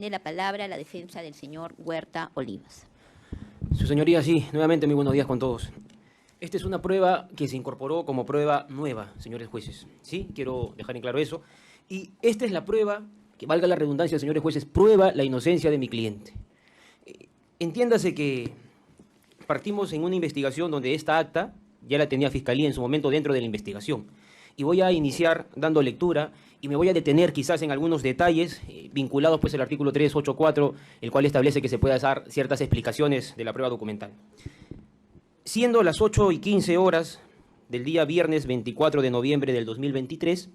Tiene la palabra la defensa del señor Huerta Olivas. Su señoría, sí, nuevamente muy buenos días con todos. Esta es una prueba que se incorporó como prueba nueva, señores jueces. Sí, quiero dejar en claro eso. Y esta es la prueba, que valga la redundancia, señores jueces, prueba la inocencia de mi cliente. Entiéndase que partimos en una investigación donde esta acta ya la tenía Fiscalía en su momento dentro de la investigación. Y voy a iniciar dando lectura y me voy a detener quizás en algunos detalles vinculados pues al artículo 384, el cual establece que se pueda dar ciertas explicaciones de la prueba documental. Siendo las 8:15 horas del día viernes 24 de noviembre del 2023,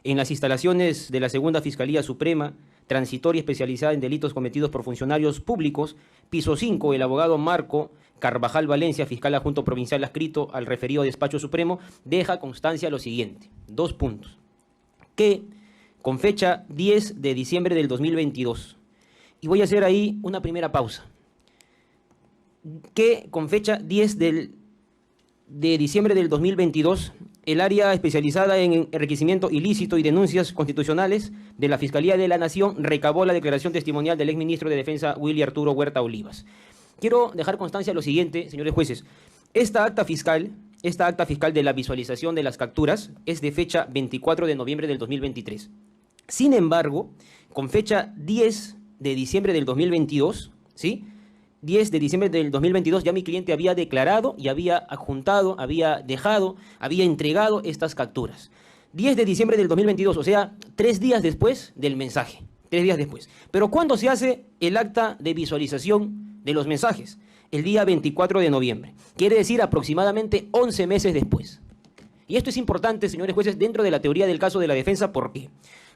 en las instalaciones de la Segunda Fiscalía Suprema, transitoria especializada en delitos cometidos por funcionarios públicos, piso 5, el abogado Marco Carvajal Valencia, fiscal adjunto provincial adscrito al referido despacho supremo, deja constancia lo siguiente, 2 puntos, que con fecha 10 de diciembre del 2022, y voy a hacer ahí una primera pausa, que con fecha 10 de diciembre del 2022, el área especializada en enriquecimiento ilícito y denuncias constitucionales de la Fiscalía de la Nación recabó la declaración testimonial del exministro de Defensa, Willy Arturo Huerta Olivas. Quiero dejar constancia lo siguiente, señores jueces. Esta acta fiscal de la visualización de las capturas es de fecha 24 de noviembre del 2023. Sin embargo, con fecha 10 de diciembre del 2022, ¿sí? 10 de diciembre del 2022 ya mi cliente había declarado y había adjuntado, había entregado estas capturas. 10 de diciembre del 2022, o sea, 3 días después del mensaje. 3 días después. Pero ¿cuándo se hace el acta de visualización de los mensajes? El día 24 de noviembre. Quiere decir aproximadamente 11 meses después. Y esto es importante, señores jueces, dentro de la teoría del caso de la defensa. ¿Por qué?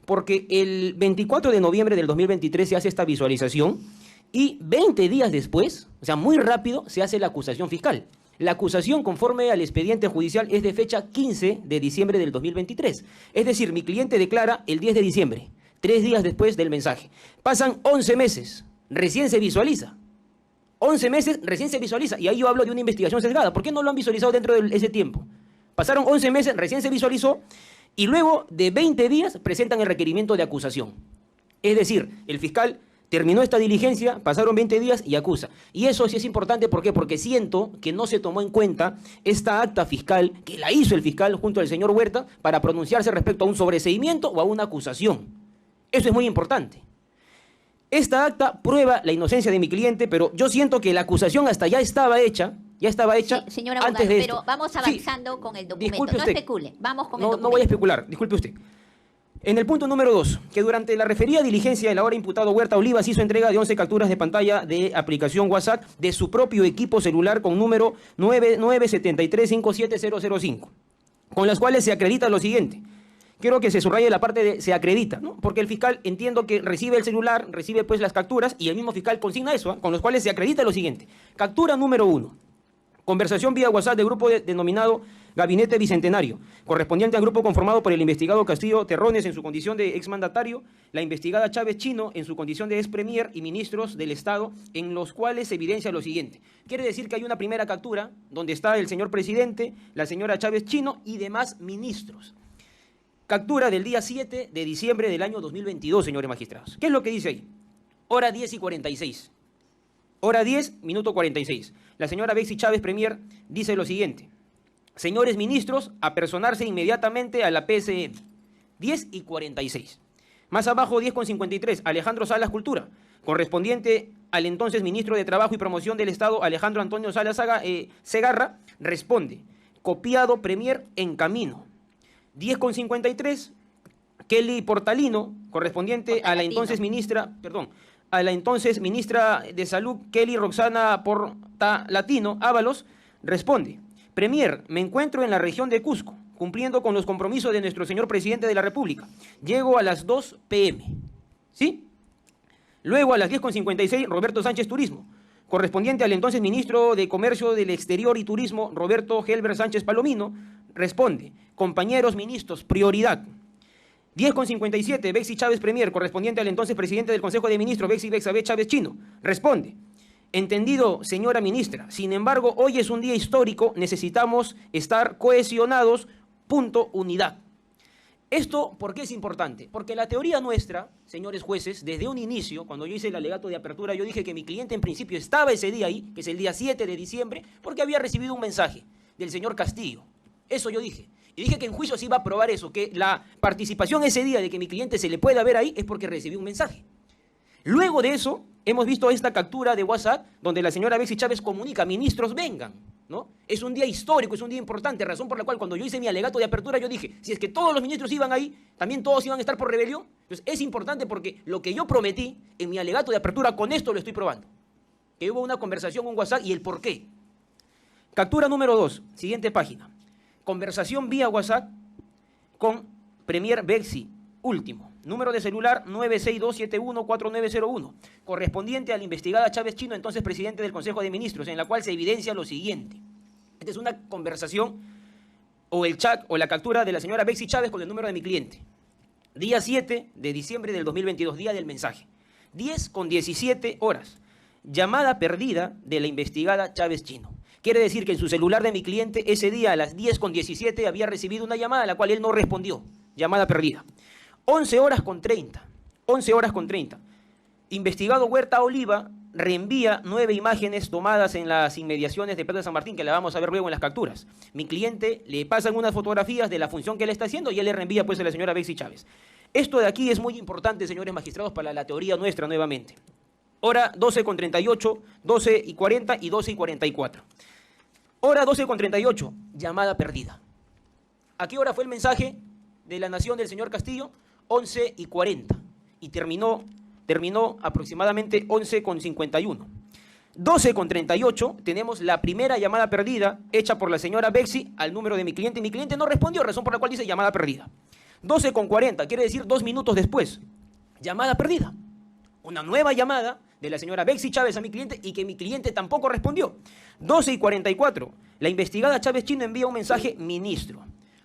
Porque el 24 de noviembre del 2023 se hace esta visualización y 20 días después, o sea, muy rápido, se hace la acusación fiscal. La acusación, conforme al expediente judicial, es de fecha 15 de diciembre del 2023. Es decir, mi cliente declara el 10 de diciembre, 3 días después del mensaje. Pasan 11 meses, recién se visualiza. 11 meses, recién se visualiza. Y ahí yo hablo de una investigación sesgada. ¿Por qué no lo han visualizado dentro de ese tiempo? Pasaron 11 meses, recién se visualizó, y luego de 20 días presentan el requerimiento de acusación. Es decir, el fiscal terminó esta diligencia, pasaron 20 días y acusa. Y eso sí es importante, ¿por qué? Porque siento que no se tomó en cuenta esta acta fiscal que la hizo el fiscal junto al señor Huerta para pronunciarse respecto a un sobreseimiento o a una acusación. Eso es muy importante. Esta acta prueba la inocencia de mi cliente, pero yo siento que la acusación hasta ya estaba hecha sí, señor antes abogado, de esto. pero vamos avanzando con el documento. Disculpe usted. No especule, vamos con el No, documento. no voy a especular, disculpe usted. En el punto número 2, que durante la referida diligencia el ahora imputado Huerta Olivas hizo entrega de 11 capturas de pantalla de aplicación WhatsApp de su propio equipo celular con número 997357005, con las cuales se acredita lo siguiente. Quiero que se subraye la parte de se acredita, ¿no? Porque el fiscal, entiendo que recibe el celular, recibe pues las capturas y el mismo fiscal consigna eso, con los cuales se acredita lo siguiente. Captura número 1. Conversación vía WhatsApp de grupo denominado Gabinete Bicentenario, correspondiente al grupo conformado por el investigado Castillo Terrones en su condición de exmandatario, la investigada Chávez Chino en su condición de ex premier y ministros del Estado, en los cuales se evidencia lo siguiente. Quiere decir que hay una primera captura donde está el señor presidente, la señora Chávez Chino y demás ministros. Captura del día 7 de diciembre del año 2022, señores magistrados. ¿Qué es lo que dice ahí? Hora 10:46. Hora 10, minuto 46. La señora Bexy Chávez, premier, dice lo siguiente. Señores ministros, apersonarse inmediatamente a la PSM. 10:46. Más abajo, 10:53. Alejandro Salas Cultura, correspondiente al entonces ministro de Trabajo y Promoción del Estado, Alejandro Antonio Salas Segarra, responde. Copiado premier en camino. 10:53. Kelly Portalino, correspondiente a la entonces ministra de Salud, Kelly Roxana Portalatino Ábalos, responde. Premier, me encuentro en la región de Cusco, cumpliendo con los compromisos de nuestro señor presidente de la República. Llego a las 2 p.m. ¿Sí? Luego a las 10:56, Roberto Sánchez Turismo, correspondiente al entonces ministro de Comercio del Exterior y Turismo, Roberto Helber Sánchez Palomino, responde. Compañeros ministros, prioridad. 10:57, Bexy Chávez Premier, correspondiente al entonces presidente del Consejo de Ministros, Bexy Bexabé Chávez Chino, responde. Entendido, señora ministra. Sin embargo, hoy es un día histórico, necesitamos estar cohesionados, punto, unidad. ¿Esto por qué es importante? Porque la teoría nuestra, señores jueces, desde un inicio, cuando yo hice el alegato de apertura, yo dije que mi cliente en principio estaba ese día ahí, que es el día 7 de diciembre, porque había recibido un mensaje del señor Castillo. Eso yo dije. Y dije que en juicio se iba a probar eso, que la participación ese día de que mi cliente se le pueda ver ahí es porque recibió un mensaje. Luego de eso, hemos visto esta captura de WhatsApp donde la señora Betsy Chávez comunica, ministros vengan, ¿no? Es un día histórico, es un día importante, razón por la cual cuando yo hice mi alegato de apertura yo dije, si es que todos los ministros iban ahí, también todos iban a estar por rebelión. Entonces es importante porque lo que yo prometí en mi alegato de apertura, con esto lo estoy probando. Que hubo una conversación en WhatsApp y el por qué. Captura número 2, siguiente página. Conversación vía WhatsApp con Premier Betsy, último. Número de celular 962714901, correspondiente a la investigada Chávez Chino, entonces presidente del Consejo de Ministros, en la cual se evidencia lo siguiente. Esta es una conversación o el chat o la captura de la señora Betsy Chávez con el número de mi cliente. Día 7 de diciembre del 2022, día del mensaje. 10:17 horas. Llamada perdida de la investigada Chávez Chino. Quiere decir que en su celular de mi cliente ese día a las 10:17 había recibido una llamada a la cual él no respondió. Llamada perdida. 11:30. 11:30. Investigado Huerta Oliva reenvía 9 imágenes tomadas en las inmediaciones de Plaza San Martín, que la vamos a ver luego en las capturas. Mi cliente le pasan unas fotografías de la función que él está haciendo y él le reenvía pues a la señora Betsy Chávez. Esto de aquí es muy importante, señores magistrados, para la teoría nuestra nuevamente. Hora 12:38, 12:40 y 12:44. Hora 12:38, llamada perdida. ¿A qué hora fue el mensaje de la Nación del señor Castillo? 11:40 y terminó aproximadamente 11:51. 12:38 tenemos la primera llamada perdida hecha por la señora Betsy al número de mi cliente y mi cliente no respondió, razón por la cual dice llamada perdida. 12:40, quiere decir 2 minutos después, llamada perdida. Una nueva llamada de la señora Betsy Chávez a mi cliente y que mi cliente tampoco respondió. 12:44, la investigada Chávez Chino envía un mensaje, ministro.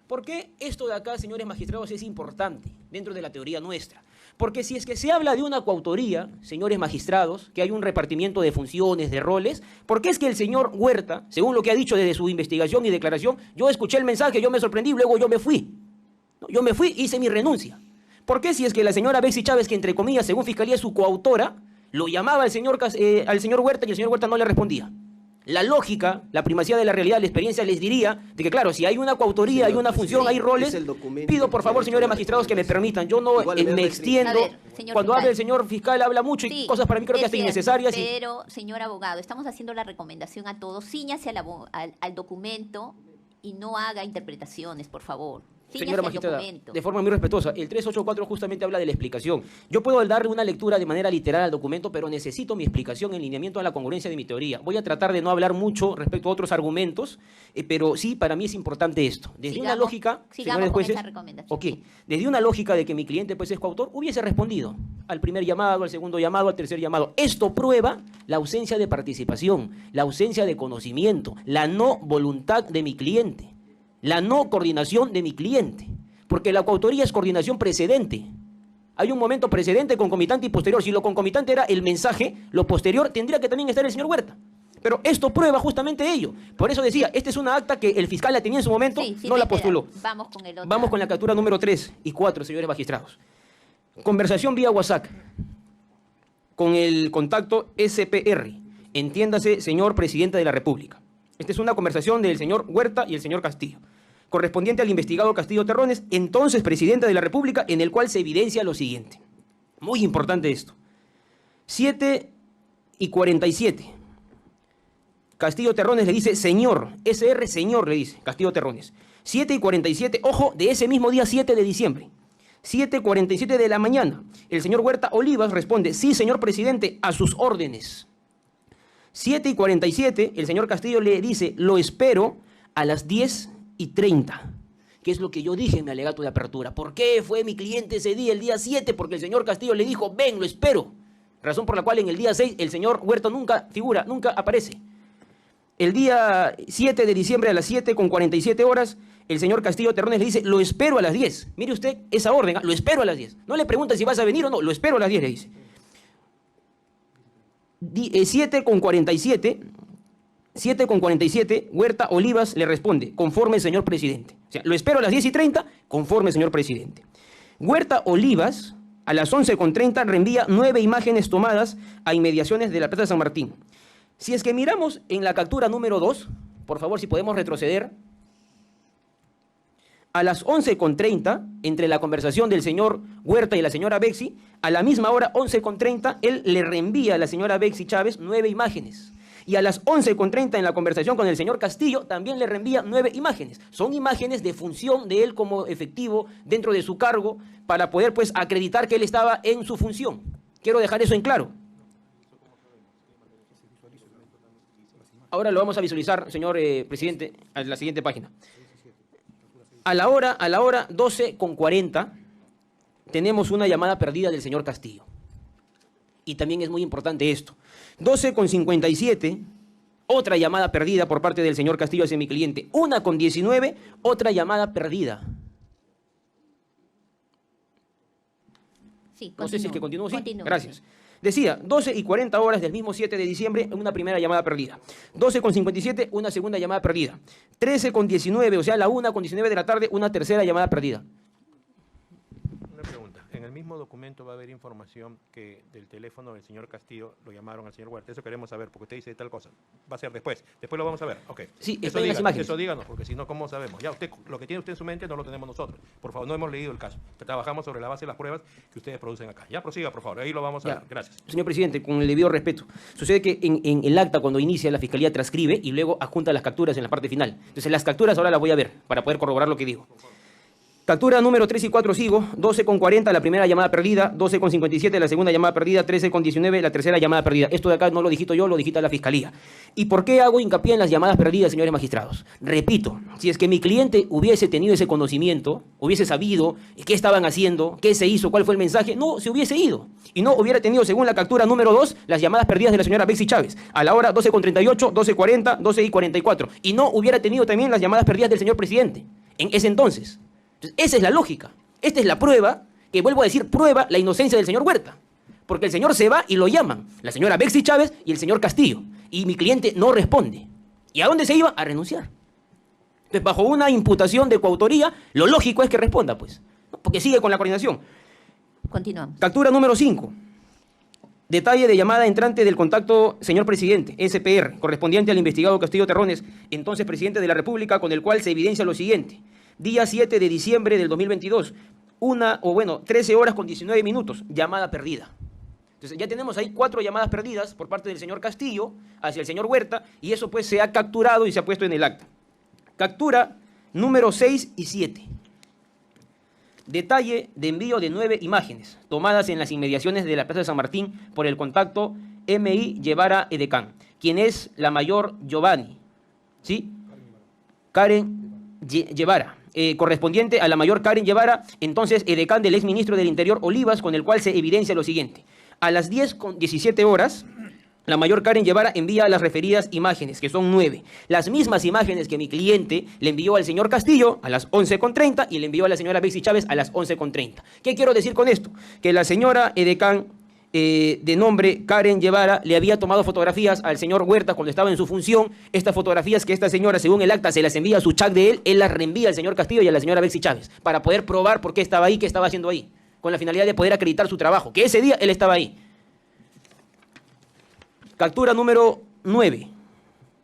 ¿Por qué esto de acá, señores magistrados, es importante dentro de la teoría nuestra? Porque si es que se habla de una coautoría, señores magistrados, que hay un repartimiento de funciones, de roles, ¿por qué es que el señor Huerta, según lo que ha dicho desde su investigación y declaración, yo escuché el mensaje, yo me sorprendí, luego yo me fui? ¿No? Yo me fui, hice mi renuncia. ¿Por qué si es que la señora Betsy Chávez, que entre comillas, según Fiscalía es su coautora, lo llamaba al señor Huerta y el señor Huerta no le respondía? La lógica, la primacía de la realidad, la experiencia les diría de que, claro, si hay una coautoría, hay una función, hay roles, pido por favor, señores magistrados, que me permitan. Yo no me extiendo. A ver, cuando habla el señor fiscal, habla mucho y cosas para mí creo que hasta innecesarias. Pero, señor abogado, estamos haciendo la recomendación a todos. Cíñase al documento y no haga interpretaciones, por favor. Señora magistrada, de forma muy respetuosa, el 384 justamente habla de la explicación. Yo puedo darle una lectura de manera literal al documento, pero necesito mi explicación en lineamiento a la congruencia de mi teoría. Voy a tratar de no hablar mucho respecto a otros argumentos, pero sí, para mí es importante esto. Desde una lógica, señores jueces, desde una lógica de que mi cliente pues es coautor, hubiese respondido al primer llamado, al segundo llamado, al tercer llamado. Esto prueba la ausencia de participación, la ausencia de conocimiento, la no voluntad de mi cliente. La no coordinación de mi cliente, porque la coautoría es coordinación precedente. Hay un momento precedente, concomitante y posterior. Si lo concomitante era el mensaje, lo posterior tendría que también estar el señor Huerta. Pero esto prueba justamente ello. Por eso decía, esta es una acta que el fiscal la tenía en su momento, no la postuló. Vamos con el otro. Vamos con la captura número 3 y 4, señores magistrados. Conversación vía WhatsApp con el contacto SPR. Entiéndase, señor presidente de la República. Esta es una conversación del señor Huerta y el señor Castillo, correspondiente al investigado Castillo Terrones, entonces presidente de la República, en el cual se evidencia lo siguiente. Muy importante esto. 7:47. Castillo Terrones le dice, señor, SR, señor, le dice Castillo Terrones. 7:47, ojo, de ese mismo día 7 de diciembre. 7:47 de la mañana. El señor Huerta Olivas responde, sí, señor presidente, a sus órdenes. 7:47, el señor Castillo le dice, lo espero a las 10:30, que es lo que yo dije en mi alegato de apertura. ¿Por qué fue mi cliente ese día, el día 7? Porque el señor Castillo le dijo, ven, lo espero. Razón por la cual en el día 6 el señor Huerta nunca figura, nunca aparece. El día 7 de diciembre a las 7:47 horas, el señor Castillo Terrones le dice, lo espero a las 10. Mire usted esa orden, lo espero a las 10. No le pregunta si vas a venir o no, lo espero a las 10, le dice. 7:47, 7:47, Huerta Olivas le responde, conforme, señor presidente. O sea, lo espero a las 10:30, conforme, señor presidente. Huerta Olivas, a las 11:30, reenvía 9 imágenes tomadas a inmediaciones de la Plaza de San Martín. Si es que miramos en la captura número 2, por favor, si podemos retroceder, a las 11:30, entre la conversación del señor Huerta y la señora Bexi, a la misma hora, 11:30, él le reenvía a la señora Bexi Chávez 9 imágenes. Y a las 11:30, en la conversación con el señor Castillo, también le reenvía 9 imágenes. Son imágenes de función de él como efectivo dentro de su cargo para poder, pues, acreditar que él estaba en su función. Quiero dejar eso en claro. Ahora lo vamos a visualizar, señor presidente, a la siguiente página. A la hora 12:40, tenemos una llamada perdida del señor Castillo. Y también es muy importante esto. 12:57, otra llamada perdida por parte del señor Castillo hacia mi cliente. 1:19, otra llamada perdida. Sí, No sé si es que continúo, ¿sí? Continúo, Gracias. sí. Decía, 12:40 del mismo 7 de diciembre, una primera llamada perdida. 12:57, una segunda llamada perdida. 13:19, o sea, la 1:19 de la tarde, una tercera llamada perdida. Una pregunta. En el mismo documento va a haber información que del teléfono del señor Castillo lo llamaron al señor Huerta. Eso queremos saber, porque usted dice tal cosa. Va a ser después. Después lo vamos a ver. Ok. Sí, eso está en las imágenes. Eso díganos, porque si no, ¿cómo sabemos? Ya usted, lo que tiene usted en su mente no lo tenemos nosotros. Por favor, no hemos leído el caso. Trabajamos sobre la base de las pruebas que ustedes producen acá. Ya prosiga, por favor. Ahí lo vamos a ver. Gracias. Señor presidente, con el debido respeto, sucede que en el acta, cuando inicia, la Fiscalía transcribe y luego adjunta las capturas en la parte final. Entonces, las capturas ahora las voy a ver para poder corroborar lo que digo. Captura número 3 y 4 sigo, 12:40 la primera llamada perdida, 12:57 la segunda llamada perdida, 13:19 la tercera llamada perdida. Esto de acá no lo digito yo, lo digita la Fiscalía. ¿Y por qué hago hincapié en las llamadas perdidas, señores magistrados? Repito, si es que mi cliente hubiese tenido ese conocimiento, hubiese sabido qué estaban haciendo, qué se hizo, cuál fue el mensaje, no se hubiese ido. Y no hubiera tenido, según la captura número 2, las llamadas perdidas de la señora Bexi Chávez, a la hora 12:38, 12:40, 12:44. Y no hubiera tenido también las llamadas perdidas del señor presidente, en ese entonces. Entonces, esa es la lógica. Esta es la prueba, que vuelvo a decir, prueba la inocencia del señor Huerta. Porque el señor se va y lo llaman, la señora Bexi Chávez y el señor Castillo. Y mi cliente no responde. ¿Y a dónde se iba? A renunciar. Entonces, bajo una imputación de coautoría, lo lógico es que responda, pues, ¿no? Porque sigue con la coordinación. Continuamos. Captura número 5. Detalle de llamada entrante del contacto señor presidente, SPR, correspondiente al investigado Castillo Terrones, entonces presidente de la República, con el cual se evidencia lo siguiente. Día 7 de diciembre del 2022, 13 horas con 19 minutos, llamada perdida. Entonces ya tenemos ahí 4 llamadas perdidas por parte del señor Castillo hacia el señor Huerta, y eso pues se ha capturado y se ha puesto en el acta. Captura número 6 y 7. Detalle de envío de 9 imágenes tomadas en las inmediaciones de la Plaza de San Martín por el contacto M.I. Guevara Edecán, quien es la mayor Giovanni, ¿sí? Karen Guevara, correspondiente a la mayor Karen Guevara, entonces edecán del exministro del Interior Olivas, con el cual se evidencia lo siguiente. A las 10:17, la mayor Karen Guevara envía las referidas imágenes, que son 9. Las mismas imágenes que mi cliente le envió al señor Castillo a las 11:30 y le envió a la señora Bexi Chávez a las 11:30. ¿Qué quiero decir con esto? Que la señora edecán de nombre Karen Guevara le había tomado fotografías al señor Huerta cuando estaba en su función. Estas fotografías que esta señora, según el acta, se las envía a su chat de él las reenvía al señor Castillo y a la señora Bexi Chávez para poder probar por qué estaba ahí, qué estaba haciendo ahí, con la finalidad de poder acreditar su trabajo, que ese día él estaba ahí. Captura número 9.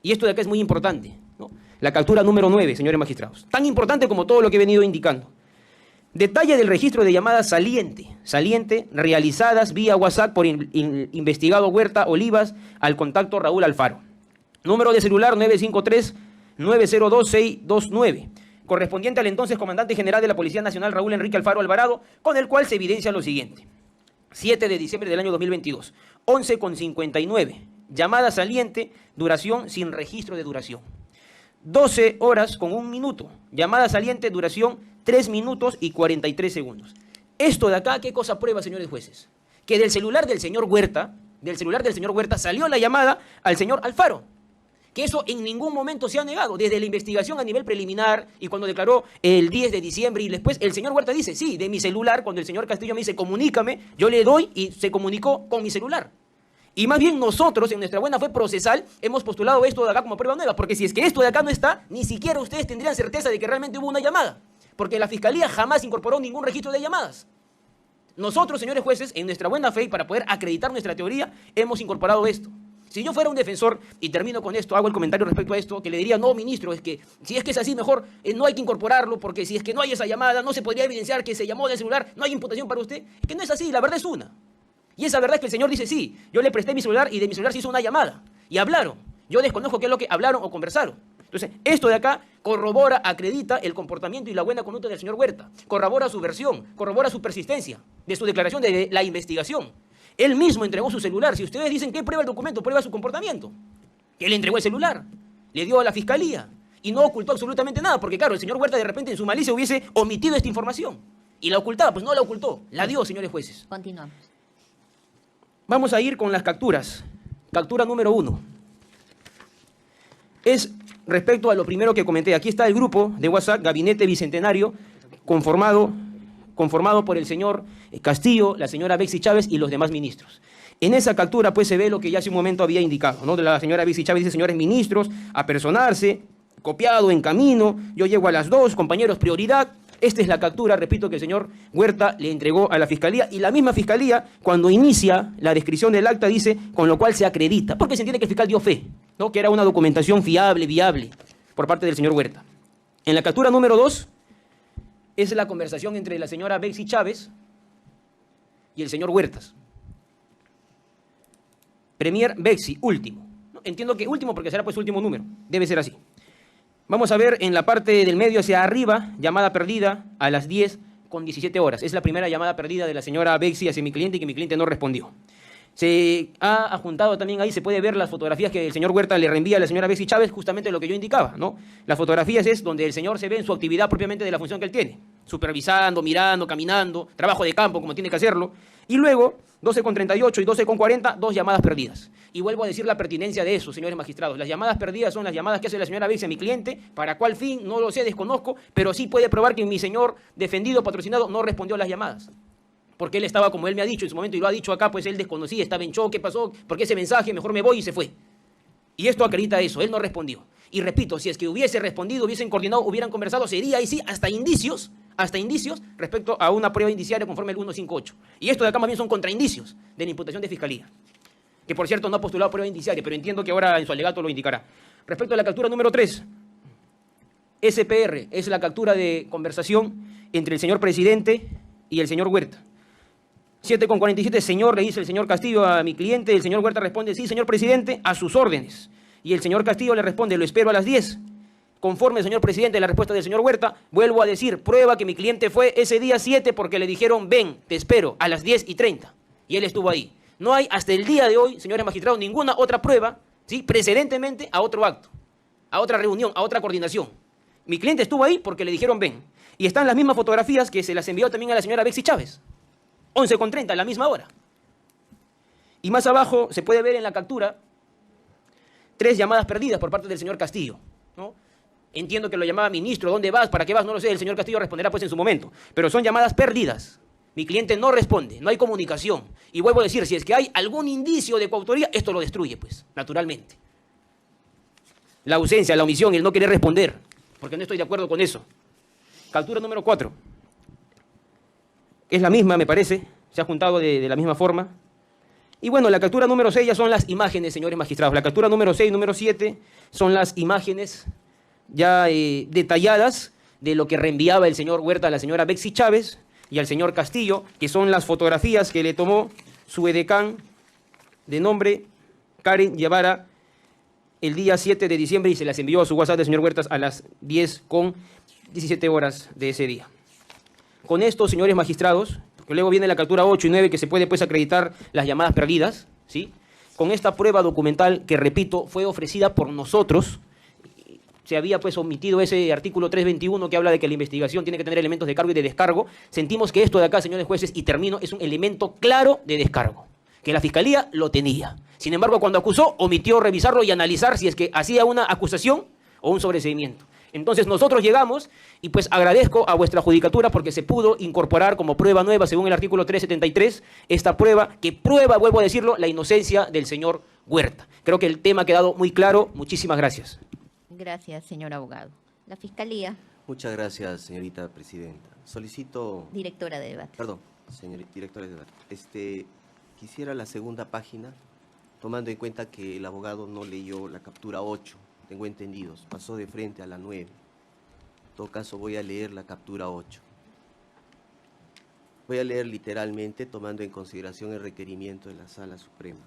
Y esto de acá es muy importante, ¿no? La captura número 9, señores magistrados. Tan importante como todo lo que he venido indicando. Detalle del registro de llamadas saliente, realizadas vía WhatsApp por investigado Huerta Olivas al contacto Raúl Alfaro. Número de celular 953-902-629, correspondiente al entonces comandante general de la Policía Nacional Raúl Enrique Alfaro Alvarado, con el cual se evidencia lo siguiente. 7 de diciembre del año 2022, 11:59, llamada saliente, duración sin registro de duración. 12 horas con 1 minuto, llamada saliente, duración 3 minutos y 43 segundos. Esto de acá, ¿qué cosa prueba, señores jueces? Que del celular del señor Huerta, salió la llamada al señor Alfaro. Que eso en ningún momento se ha negado, desde la investigación a nivel preliminar y cuando declaró el 10 de diciembre y después el señor Huerta dice, sí, de mi celular, cuando el señor Castillo me dice, comunícame, yo le doy y se comunicó con mi celular. Y más bien nosotros, en nuestra buena fe procesal, hemos postulado esto de acá como prueba nueva, porque si es que esto de acá no está, ni siquiera ustedes tendrían certeza de que realmente hubo una llamada, porque la Fiscalía jamás incorporó ningún registro de llamadas. Nosotros, señores jueces, en nuestra buena fe, y para poder acreditar nuestra teoría, hemos incorporado esto. Si yo fuera un defensor, y termino con esto, hago el comentario respecto a esto, que le diría, no, ministro, es que si es que es así, mejor no hay que incorporarlo, porque si es que no hay esa llamada, no se podría evidenciar que se llamó del celular, no hay imputación para usted. Es que no es así, la verdad es una. Y esa verdad es que el señor dice, sí, yo le presté mi celular y de mi celular se hizo una llamada. Y hablaron. Yo desconozco qué es lo que hablaron o conversaron. Entonces, esto de acá corrobora, acredita el comportamiento y la buena conducta del señor Huerta. Corrobora su versión, corrobora su persistencia de su declaración de la investigación. Él mismo entregó su celular. Si ustedes dicen que prueba el documento, prueba su comportamiento. Que él entregó el celular, le dio a la Fiscalía y no ocultó absolutamente nada, porque claro, el señor Huerta de repente en su malicia hubiese omitido esta información. Y la ocultaba, pues no la ocultó, la dio, señores jueces. Continuamos. Vamos a ir con las capturas. Captura número 1. Es respecto a lo primero que comenté. Aquí está el grupo de WhatsApp, Gabinete Bicentenario, conformado por el señor Castillo, la señora Bexy Chávez y los demás ministros. En esa captura pues se ve lo que ya hace un momento había indicado, ¿no? De la señora Bexy Chávez dice, señores ministros, a personarse, copiado, en camino, yo llego a las 2, compañeros, prioridad. Esta es la captura, repito, que el señor Huerta le entregó a la Fiscalía, y la misma Fiscalía, cuando inicia la descripción del acta, dice, con lo cual se acredita, porque se entiende que el fiscal dio fe, ¿no? Que era una documentación fiable, viable, por parte del señor Huerta. En la captura número 2, es la conversación entre la señora Bexy Chávez y el señor Huertas. Premier Bexy, último. Entiendo que último porque será pues último número, debe ser así. Vamos a ver en la parte del medio hacia arriba, llamada perdida a las 10:17. Es la primera llamada perdida de la señora Bexy hacia mi cliente y que mi cliente no respondió. Se ha adjuntado también ahí, se puede ver las fotografías que el señor Huerta le reenvía a la señora Bexy Chávez, justamente lo que yo indicaba, ¿no? Las fotografías es donde el señor se ve en su actividad propiamente de la función que él tiene, supervisando, mirando, caminando, trabajo de campo como tiene que hacerlo, y luego 12:38 y 12:40, 2 llamadas perdidas. Y vuelvo a decir la pertinencia de eso, señores magistrados. Las llamadas perdidas son las llamadas que hace la señora Bexy a mi cliente, para cuál fin, no lo sé, desconozco, pero sí puede probar que mi señor defendido, patrocinado, no respondió a las llamadas. Porque él estaba, como él me ha dicho en su momento, y lo ha dicho acá, pues él desconocía, estaba en shock, ¿qué pasó? ¿Por qué ese mensaje? Mejor me voy, y se fue. Y esto acredita eso, él no respondió. Y repito, si es que hubiese respondido, hubiesen coordinado, hubieran conversado, sería ahí sí, hasta indicios respecto a una prueba indiciaria conforme el 158. Y esto de acá más bien son contraindicios de la imputación de Fiscalía. Que por cierto no ha postulado prueba indiciaria, pero entiendo que ahora en su alegato lo indicará. Respecto a la captura número 3, SPR es la captura de conversación entre el señor presidente y el señor Huerta. 7:47, señor, le dice el señor Castillo a mi cliente, el señor Huerta responde, sí, señor presidente, a sus órdenes. Y el señor Castillo le responde, lo espero a las 10. Conforme, señor presidente, la respuesta del señor Huerta, vuelvo a decir, prueba que mi cliente fue ese día 7 porque le dijeron, ven, te espero, a las 10:30. Y él estuvo ahí. No hay hasta el día de hoy, señores magistrados, ninguna otra prueba, ¿sí?, precedentemente a otro acto, a otra reunión, a otra coordinación. Mi cliente estuvo ahí porque le dijeron, ven. Y están las mismas fotografías que se las envió también a la señora Bexy Chávez. 11:30, a la misma hora. Y más abajo se puede ver en la captura 3 llamadas perdidas por parte del señor Castillo, ¿no? Entiendo que lo llamaba ministro, ¿dónde vas? ¿Para qué vas? No lo sé, el señor Castillo responderá pues en su momento. Pero son llamadas perdidas. Mi cliente no responde, no hay comunicación. Y vuelvo a decir, si es que hay algún indicio de coautoría, esto lo destruye, pues, naturalmente. La ausencia, la omisión, el no querer responder, porque no estoy de acuerdo con eso. Captura número 4. Es la misma, me parece, se ha juntado de la misma forma. Y bueno, la captura número 6 ya son las imágenes, señores magistrados. La captura número 6 y número 7 son las imágenes ya detalladas de lo que reenviaba el señor Huerta a la señora Bexy Chávez y al señor Castillo, que son las fotografías que le tomó su edecán de nombre Karen Guevara el día 7 de diciembre y se las envió a su WhatsApp del señor Huertas a las 10:17 de ese día. Con esto, señores magistrados, porque luego viene la captura 8 y 9 que se puede pues acreditar las llamadas perdidas, ¿sí? Con esta prueba documental que, repito, fue ofrecida por nosotros, se había pues omitido ese artículo 321 que habla de que la investigación tiene que tener elementos de cargo y de descargo. Sentimos que esto de acá, señores jueces, y termino, es un elemento claro de descargo, que la Fiscalía lo tenía. Sin embargo, cuando acusó, omitió revisarlo y analizar si es que hacía una acusación o un sobreseimiento. Entonces nosotros llegamos y pues agradezco a vuestra judicatura porque se pudo incorporar como prueba nueva, según el artículo 373, esta prueba que prueba, vuelvo a decirlo, la inocencia del señor Huerta. Creo que el tema ha quedado muy claro. Muchísimas gracias. Gracias, señor abogado. La Fiscalía, Muchas gracias, señorita presidenta. Solicito, directora de debate. perdón, señor directora de debate, quisiera la segunda página, tomando en cuenta que el abogado no leyó la captura 8, tengo entendido, pasó de frente a la 9. En todo caso, voy a leer la captura 8. Voy a leer literalmente, tomando en consideración el requerimiento de la Sala Suprema.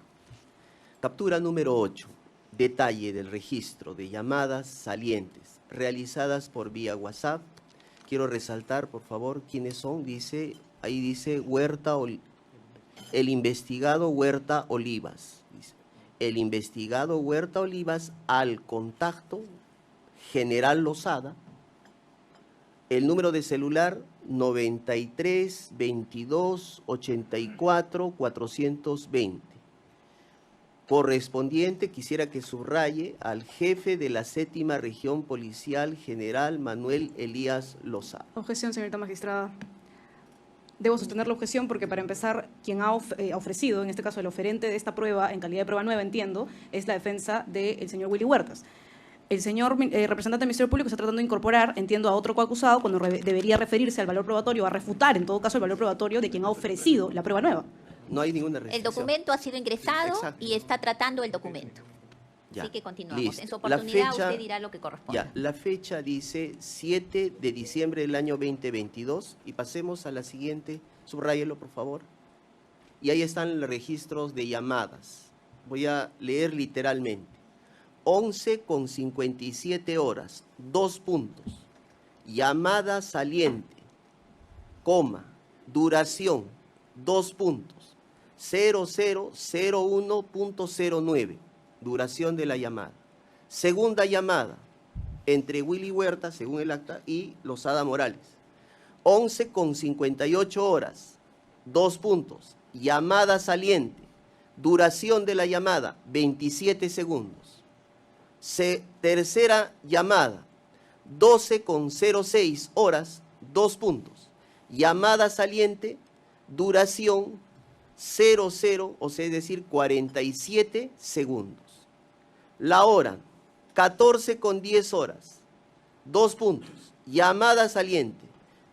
Captura número 8. Detalle del registro de llamadas salientes realizadas por vía WhatsApp. Quiero resaltar, por favor, quiénes son. Ahí dice el investigado Huerta Olivas. Dice, el investigado Huerta Olivas al contacto General Lozada. El número de celular 93 22 84 420. Correspondiente, quisiera que subraye al jefe de la 7ª Región Policial, General Manuel Elías Lozada. Objeción, señorita magistrada. Debo sostener la objeción porque, para empezar, quien ha ofrecido, en este caso el oferente de esta prueba, en calidad de prueba nueva, entiendo, es la defensa del señor Willy Huertas. El señor representante del Ministerio Público está tratando de incorporar, entiendo, a otro coacusado cuando debería referirse al valor probatorio, a refutar, en todo caso, el valor probatorio de quien ha ofrecido la prueba nueva. No hay ninguna El restricción. documento ha sido ingresado Exacto. y está tratando el documento. Ya, Así que continuamos. listo. En su La oportunidad fecha- usted dirá lo que corresponda. Ya, la fecha dice 7 de diciembre del año 2022 y pasemos a la siguiente, subráyelo por favor. Y ahí están los registros de llamadas. Voy a leer literalmente. 11:57 horas, 2 puntos. Llamada saliente, coma, duración, 2 puntos. 0001.09, duración de la llamada. Segunda llamada, entre Willy Huerta, según el acta, y Lozada Morales. 11:58 horas, 2 puntos. Llamada saliente, duración de la llamada, 27 segundos. Tercera llamada, 12:06 horas, 2 puntos. Llamada saliente, duración 00, o sea, es decir, 47 segundos. La hora, 14:10 horas, 2 puntos. Llamada saliente,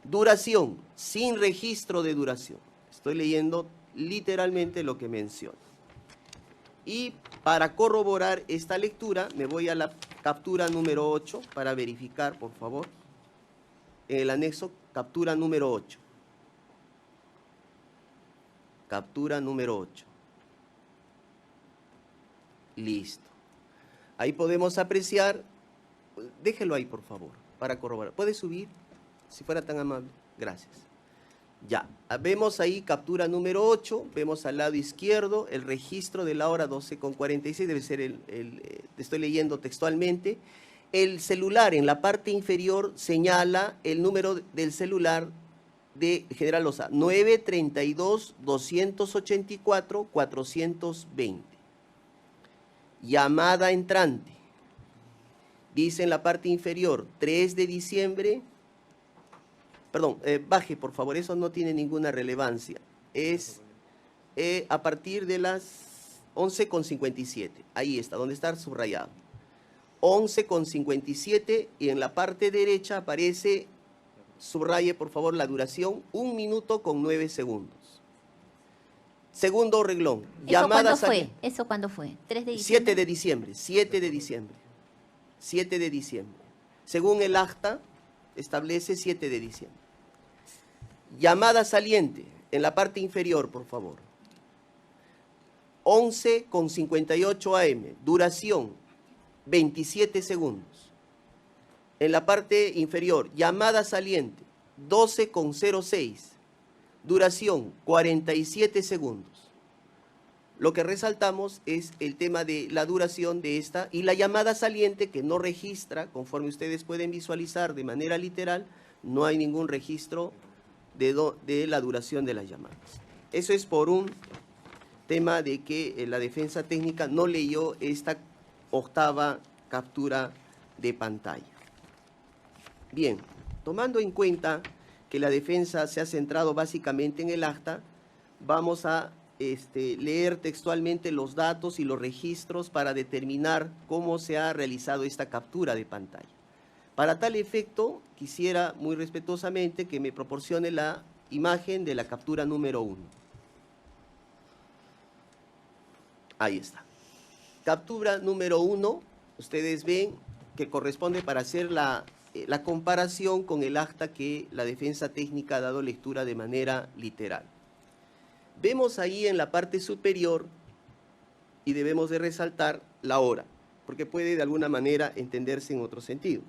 duración, sin registro de duración. Estoy leyendo literalmente lo que menciona. Y para corroborar esta lectura, me voy a la captura número 8 para verificar, por favor. En el anexo, captura número 8. Captura número 8. Listo. Ahí podemos apreciar, déjelo ahí por favor, para corroborar. ¿Puede subir? Si fuera tan amable. Gracias. Ya, vemos ahí captura número 8, vemos al lado izquierdo el registro de la hora 12:46, debe ser estoy leyendo textualmente. El celular en la parte inferior señala el número del celular de General Lozada, 932-284-420. Llamada entrante. Dice en la parte inferior, 3 de diciembre. Perdón, baje por favor, eso no tiene ninguna relevancia. Es a partir de las 11:57. Ahí está, donde está subrayado. 11:57 y en la parte derecha aparece, subraye por favor la duración, 1 minuto con 9 segundos. Segundo reglón. ¿Eso cuándo fue? ¿Eso cuándo fue? ¿3 de diciembre? 7 de diciembre, 7 de diciembre. 7 de diciembre. Según el acta, establece 7 de diciembre. Llamada saliente, en la parte inferior, por favor. 11:58 AM, duración 27 segundos. En la parte inferior, llamada saliente, 12:06, duración 47 segundos. Lo que resaltamos es el tema de la duración de esta y la llamada saliente que no registra, conforme ustedes pueden visualizar de manera literal, no hay ningún registro de la duración de las llamadas. Eso es por un tema de que la defensa técnica no leyó esta octava captura de pantalla. Bien, tomando en cuenta que la defensa se ha centrado básicamente en el acta, vamos a leer textualmente los datos y los registros para determinar cómo se ha realizado esta captura de pantalla. Para tal efecto, quisiera muy respetuosamente que me proporcione la imagen de la captura número 1. Ahí está. Captura número 1, ustedes ven que corresponde para hacer la comparación con el acta que la defensa técnica ha dado lectura de manera literal. Vemos ahí en la parte superior, y debemos de resaltar, la hora, porque puede de alguna manera entenderse en otro sentido.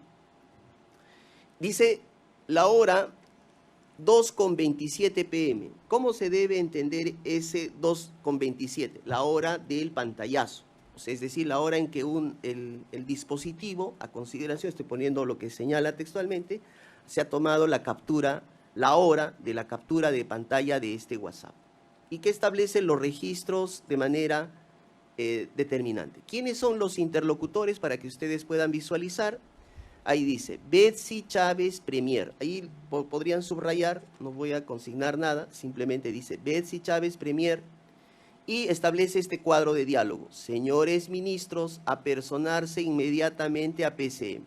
Dice la hora 2:27 p.m. ¿Cómo se debe entender ese 2:27? La hora del pantallazo, o sea, es decir, la hora en que el dispositivo, a consideración, estoy poniendo lo que señala textualmente, se ha tomado la captura, la hora de la captura de pantalla de este WhatsApp, y que establece los registros de manera determinante. ¿Quiénes son los interlocutores para que ustedes puedan visualizar? Ahí dice, Betsy Chávez Premier. Ahí podrían subrayar, no voy a consignar nada, simplemente dice Betsy Chávez Premier y establece este cuadro de diálogo. Señores ministros, apersonarse inmediatamente a PCM.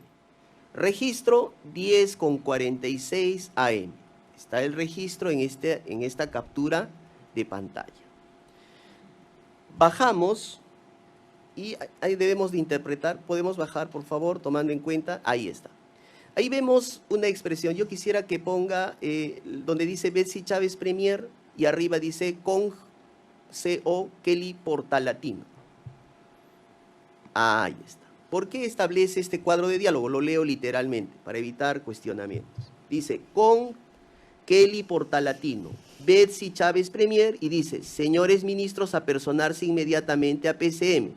Registro 10:46 AM. Está el registro en esta captura de pantalla. Bajamos y ahí debemos de interpretar. Podemos bajar, por favor, tomando en cuenta, ahí está. Ahí vemos una expresión. Yo quisiera que ponga donde dice Betsy Chávez Premier y arriba dice con CO Kelly Portalatino. Ahí está. ¿Por qué establece este cuadro de diálogo? Lo leo literalmente para evitar cuestionamientos. Dice con Kelly Portalatino, Betsy Chávez Premier y dice, señores ministros, apersonarse inmediatamente a PCM.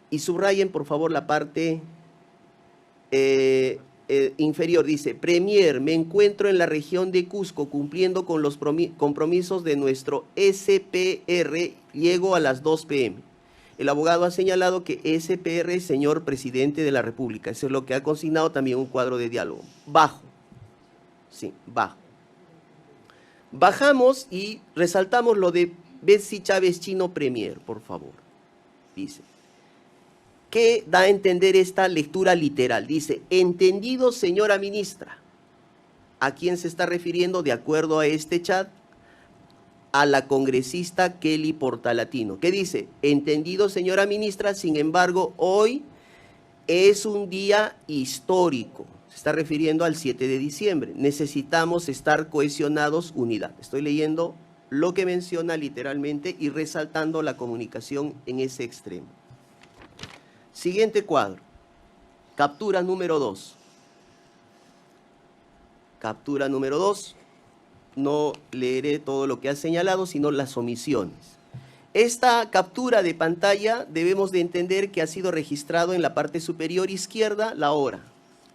Y subrayen, por favor, la parte inferior. Dice, Premier, me encuentro en la región de Cusco cumpliendo con los compromisos de nuestro SPR. Llego a las 2 p.m. El abogado ha señalado que SPR es señor presidente de la República. Eso es lo que ha consignado también un cuadro de diálogo. Bajo. Sí, bajo. Bajamos y resaltamos lo de Betsy Chávez Chino Premier, por favor. Dice, ¿qué da a entender esta lectura literal? Dice, entendido señora ministra. ¿A quién se está refiriendo de acuerdo a este chat? A la congresista Kelly Portalatino. ¿Qué dice? Entendido señora ministra, sin embargo, hoy es un día histórico. Se está refiriendo al 7 de diciembre. Necesitamos estar cohesionados, unidad. Estoy leyendo lo que menciona literalmente y resaltando la comunicación en ese extremo. Siguiente cuadro. Captura número 2. Captura número 2. No leeré todo lo que ha señalado, sino las omisiones. Esta captura de pantalla debemos de entender que ha sido registrado en la parte superior izquierda la hora.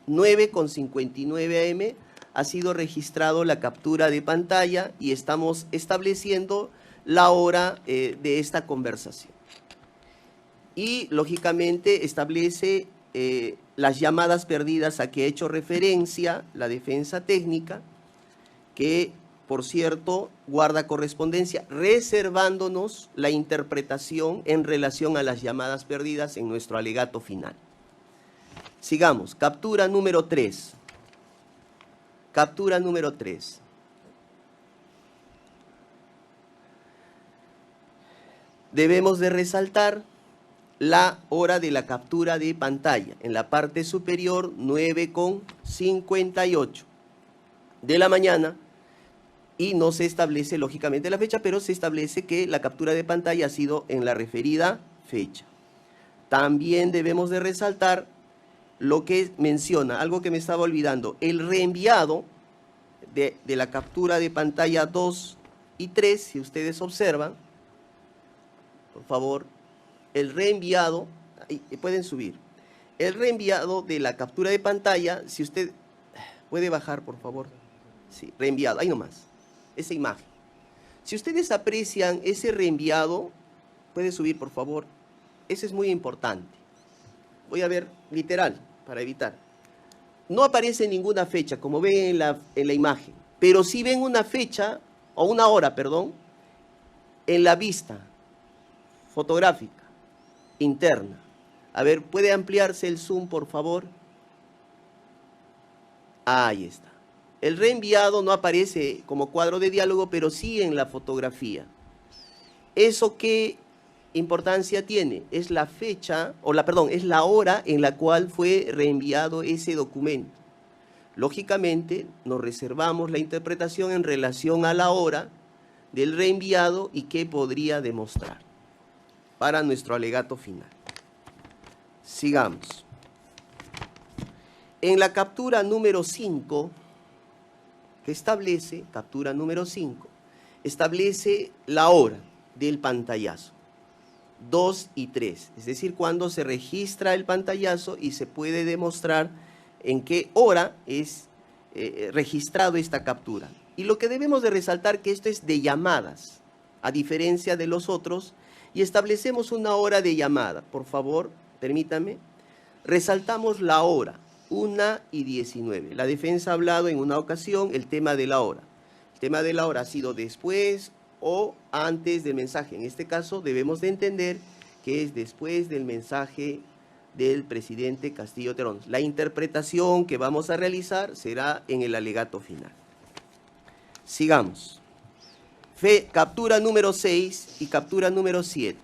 9:59 AM ha sido registrado la captura de pantalla y estamos estableciendo la hora de esta conversación. Y, lógicamente, establece las llamadas perdidas a que ha hecho referencia la defensa técnica, que, por cierto, guarda correspondencia, reservándonos la interpretación en relación a las llamadas perdidas en nuestro alegato final. Sigamos. Captura número 3. Captura número 3. Debemos de resaltar la hora de la captura de pantalla. En la parte superior, 9:58 de la mañana. Y no se establece, lógicamente, la fecha, pero se establece que la captura de pantalla ha sido en la referida fecha. También debemos de resaltar lo que menciona, algo que me estaba olvidando, el reenviado de la captura de pantalla 2 y 3, si ustedes observan, por favor, el reenviado, pueden subir, el reenviado de la captura de pantalla, si usted puede bajar, por favor, sí, reenviado, ahí nomás, esa imagen. Si ustedes aprecian ese reenviado, puede subir, por favor, ese es muy importante. Voy a ver literal, para evitar. no aparece ninguna fecha, como ven en la imagen, pero sí ven una fecha, o una hora, perdón, en la vista fotográfica interna. A ver, ¿puede ampliarse el zoom, por favor? Ahí está. El reenviado no aparece como cuadro de diálogo, pero sí en la fotografía. ¿Eso qué importancia tiene? Es la fecha, es la hora en la cual fue reenviado ese documento. Lógicamente, nos reservamos la interpretación en relación a la hora del reenviado y qué podría demostrar para nuestro alegato final. Sigamos. En la captura número 5, captura número 5, establece la hora del pantallazo, 2 y 3, es decir, cuando se registra el pantallazo y se puede demostrar en qué hora es registrado esta captura. Y lo que debemos de resaltar que esto es de llamadas, a diferencia de los otros, y establecemos una hora de llamada. Por favor, permítame, resaltamos la hora, 1:19. La defensa ha hablado en una ocasión el tema de la hora. El tema de la hora ha sido después o antes del mensaje. En este caso debemos de entender que es después del mensaje del presidente Castillo Terón. La interpretación que vamos a realizar será en el alegato final. Sigamos. Captura número 6 y captura número 7.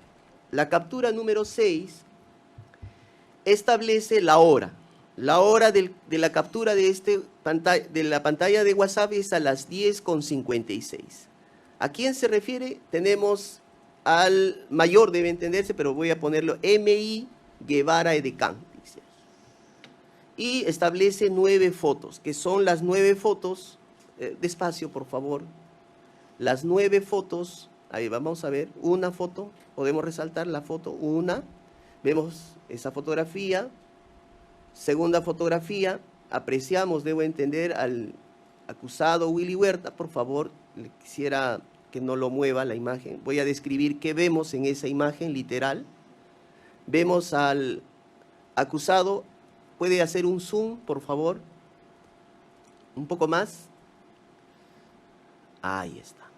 La captura número 6 establece la hora. La hora de la captura de la pantalla de WhatsApp es a las 10:56. ¿A quién se refiere? Tenemos al mayor, debe entenderse, pero voy a ponerlo M.I. Guevara Edecán. Y establece 9 fotos, que son las 9 fotos, despacio por favor, las 9 fotos, ahí vamos a ver, una foto, podemos resaltar la foto, una, vemos esa fotografía, segunda fotografía, apreciamos, debo entender, al acusado Willy Huerta, por favor, le quisiera que no lo mueva la imagen, voy a describir qué vemos en esa imagen literal. Vemos al acusado, ¿puede hacer un zoom, por favor? Un poco más. Ahí está,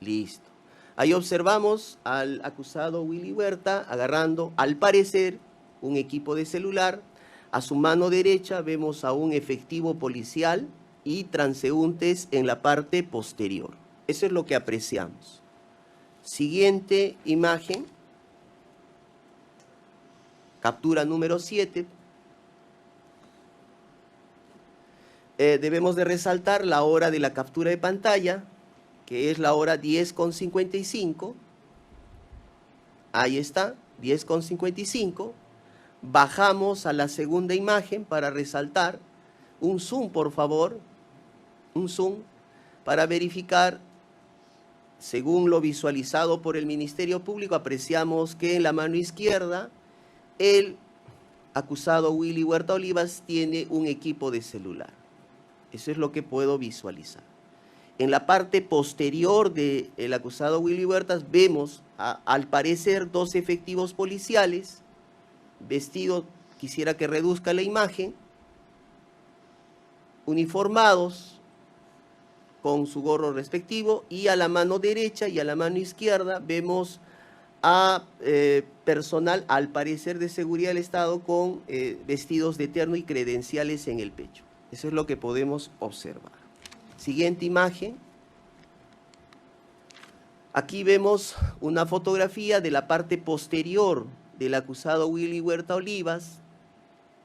listo. Ahí observamos al acusado Willy Huerta agarrando, al parecer, un equipo de celular. A su mano derecha vemos a un efectivo policial y transeúntes en la parte posterior. Eso es lo que apreciamos. Siguiente imagen. Captura número 7. Debemos de resaltar la hora de la captura de pantalla, que es la hora 10:55. Ahí está, 10:55. Bajamos a la segunda imagen para resaltar. Un zoom, por favor. Un zoom para verificar. Según lo visualizado por el Ministerio Público, apreciamos que en la mano izquierda el acusado Willy Huerta Olivas tiene un equipo de celular. Eso es lo que puedo visualizar. En la parte posterior del acusado Willy Huerta vemos, al parecer, 2 efectivos policiales vestidos, quisiera que reduzca la imagen, uniformados con su gorro respectivo, y a la mano derecha y a la mano izquierda vemos a personal, al parecer de seguridad del Estado, con vestidos de terno y credenciales en el pecho. Eso es lo que podemos observar. Siguiente imagen. Aquí vemos una fotografía de la parte posterior del acusado Willy Huerta Olivas.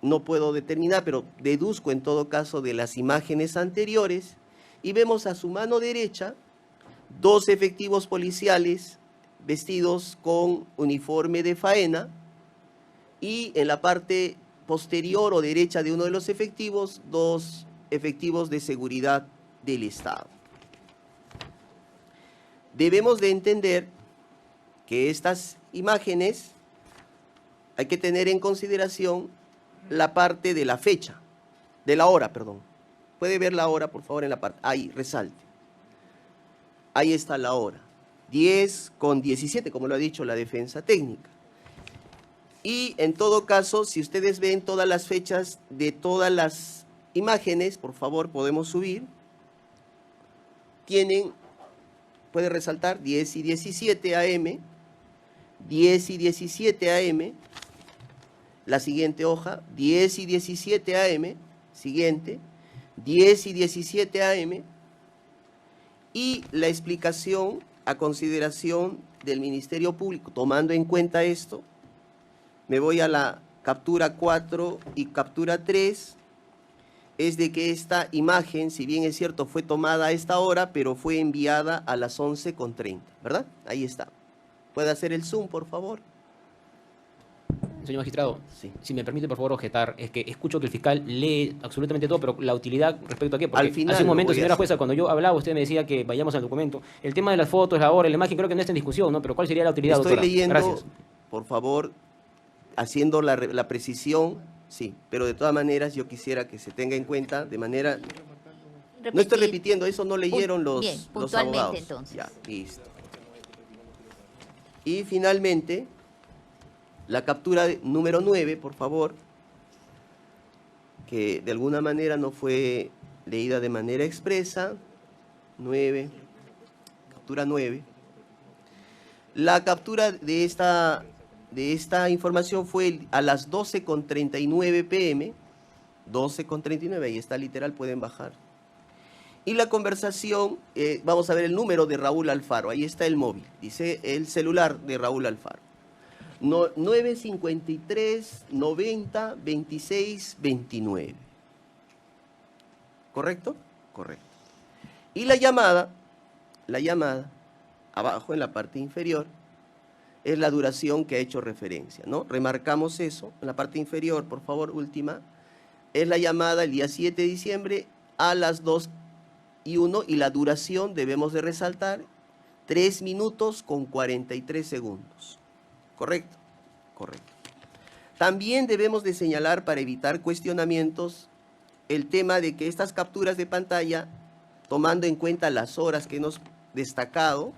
No puedo determinar, pero deduzco en todo caso de las imágenes anteriores. Y vemos a su mano derecha 2 efectivos policiales vestidos con uniforme de faena, y en la parte posterior o derecha de uno de los efectivos, 2 efectivos de seguridad del Estado. Debemos de entender que estas imágenes hay que tener en consideración la parte de la fecha, de la hora, perdón. Puede ver la hora, por favor, en la parte, ahí, resalte. Ahí está la hora. 10:17, como lo ha dicho la defensa técnica. Y en todo caso, si ustedes ven todas las fechas de todas las imágenes, por favor, podemos subir. Tienen, puede resaltar 10 y 17 AM, 10 y 17 AM, la siguiente hoja, 10 y 17 AM, siguiente, 10 y 17 AM, y la explicación a consideración del Ministerio Público. Tomando en cuenta esto, me voy a la captura 4 y captura 3, es de que esta imagen, si bien es cierto, fue tomada a esta hora, pero fue enviada a las 11:30, ¿verdad? Ahí está. ¿Puede hacer el zoom, por favor? Señor magistrado, Sí. si me permite, por favor, objetar, es que escucho que el fiscal lee absolutamente todo, pero la utilidad respecto a qué, porque Al final hace un lo momento, voy a señora hacer. jueza, cuando yo hablaba, usted me decía que vayamos al documento. El tema de las fotos, la hora, la imagen, creo que no está en discusión, ¿no? Pero ¿cuál sería la utilidad, Estoy doctora? leyendo, Gracias. por favor, haciendo la precisión, sí, pero de todas maneras yo quisiera que se tenga en cuenta de manera... No estoy repitiendo, eso no leyeron Bien, los puntualmente, abogados. entonces. Ya, listo. Y finalmente, la captura número 9, por favor, que de alguna manera no fue leída de manera expresa. 9, captura 9. La captura de esta información fue a las 12:39 p.m. 12:39, ahí está literal, pueden bajar. Y la conversación, vamos a ver el número de Raúl Alfaro, ahí está el móvil, dice el celular de Raúl Alfaro. 953 90 26 29. ¿Correcto? Correcto. Y la llamada, abajo en la parte inferior, es la duración que ha hecho referencia, ¿no? Remarcamos eso, en la parte inferior, por favor, última, es la llamada el día 7 de diciembre a las 2:01 y la duración debemos de resaltar 3 minutos con 43 segundos. ¿Correcto? Correcto. También debemos de señalar, para evitar cuestionamientos, el tema de que estas capturas de pantalla, tomando en cuenta las horas que hemos destacado,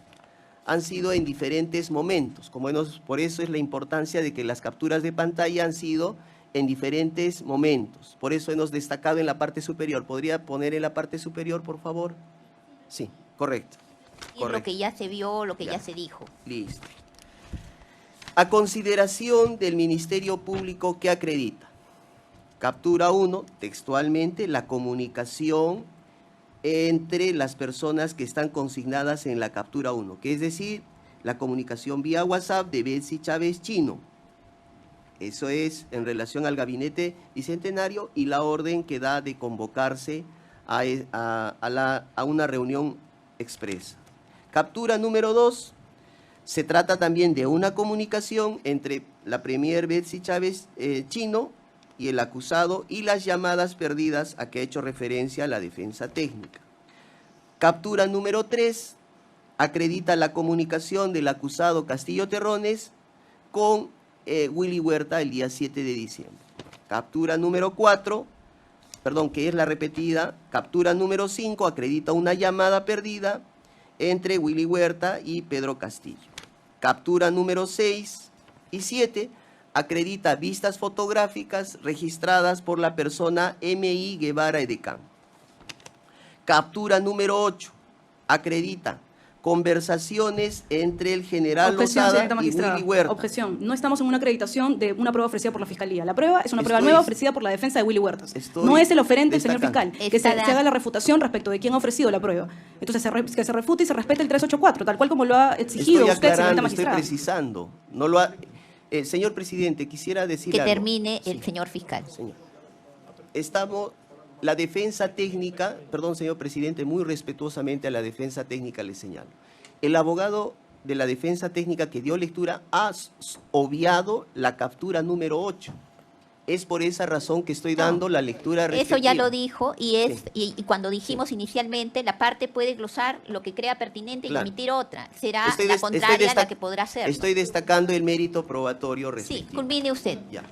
han sido en diferentes momentos. Por eso es la importancia de que las capturas de pantalla han sido en diferentes momentos. Por eso hemos destacado en la parte superior. ¿Podría poner en la parte superior, por favor? Sí, correcto. Y lo que ya se vio, lo que ya se dijo. Listo. A consideración del Ministerio Público, ¿qué acredita? Captura 1, textualmente, la comunicación entre las personas que están consignadas en la captura 1, que es decir, la comunicación vía WhatsApp de Betsy Chávez Chino. Eso es en relación al gabinete bicentenario y la orden que da de convocarse a una reunión expresa. Captura número 2. Se trata también de una comunicación entre la premier Betsy Chávez Chino y el acusado y las llamadas perdidas a que ha hecho referencia la defensa técnica. Captura número 3 acredita la comunicación del acusado Castillo Terrones con Willy Huerta el día 7 de diciembre. Captura número 4, que es la repetida, captura número 5 acredita una llamada perdida entre Willy Huerta y Pedro Castillo. Captura número 6 y 7 acredita vistas fotográficas registradas por la persona M.I. Guevara Edecán. Captura número 8 acredita conversaciones entre el general Objeción, Lozada señorita y magistrada. Willy Huerta. Objeción. No estamos en una acreditación de una prueba ofrecida por la Fiscalía. La prueba es una prueba Estoy- nueva ofrecida por la defensa de Willy Huertas. Estoy No es el oferente el señor destacando. fiscal. Que se haga la refutación respecto de quién ha ofrecido la prueba. Entonces, que se refute y se respete el 384, tal cual como lo ha exigido Estoy usted, señorita aclarando, estoy magistrada. precisando. No lo ha... señor presidente, quisiera decir Que algo. termine el Sí, señor fiscal. señor. La defensa técnica, perdón, señor presidente, muy respetuosamente a la defensa técnica le señalo. El abogado de la defensa técnica que dio lectura ha obviado la captura número 8. Es por esa razón que estoy dando la lectura Eso respectiva. ya lo dijo y cuando dijimos inicialmente, la parte puede glosar lo que crea pertinente Claro. y emitir otra. Será Estoy la des- estoy contraria desta- la que podrá hacerlo. Estoy destacando el mérito probatorio Sí, respectivo. culmine usted. Ya.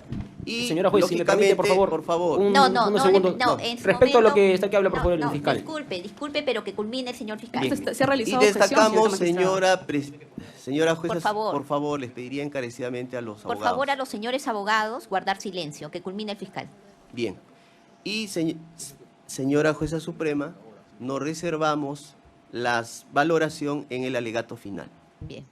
Y Señora juez, si me permite, por favor, No, unos segundos. no, en su Respecto a lo momento- que está que habla, por favor, el no, fiscal. Disculpe, pero que culmine el señor fiscal. Bien. Se ha Y realizado objeción, destacamos, señorita magistrada. señora jueza, Por favor. les pediría encarecidamente a los Por abogados. favor, a los señores abogados, guardar silencio, que culmine el fiscal. Bien. Y, señora Jueza Suprema, nos reservamos la valoración en el alegato final. Bien.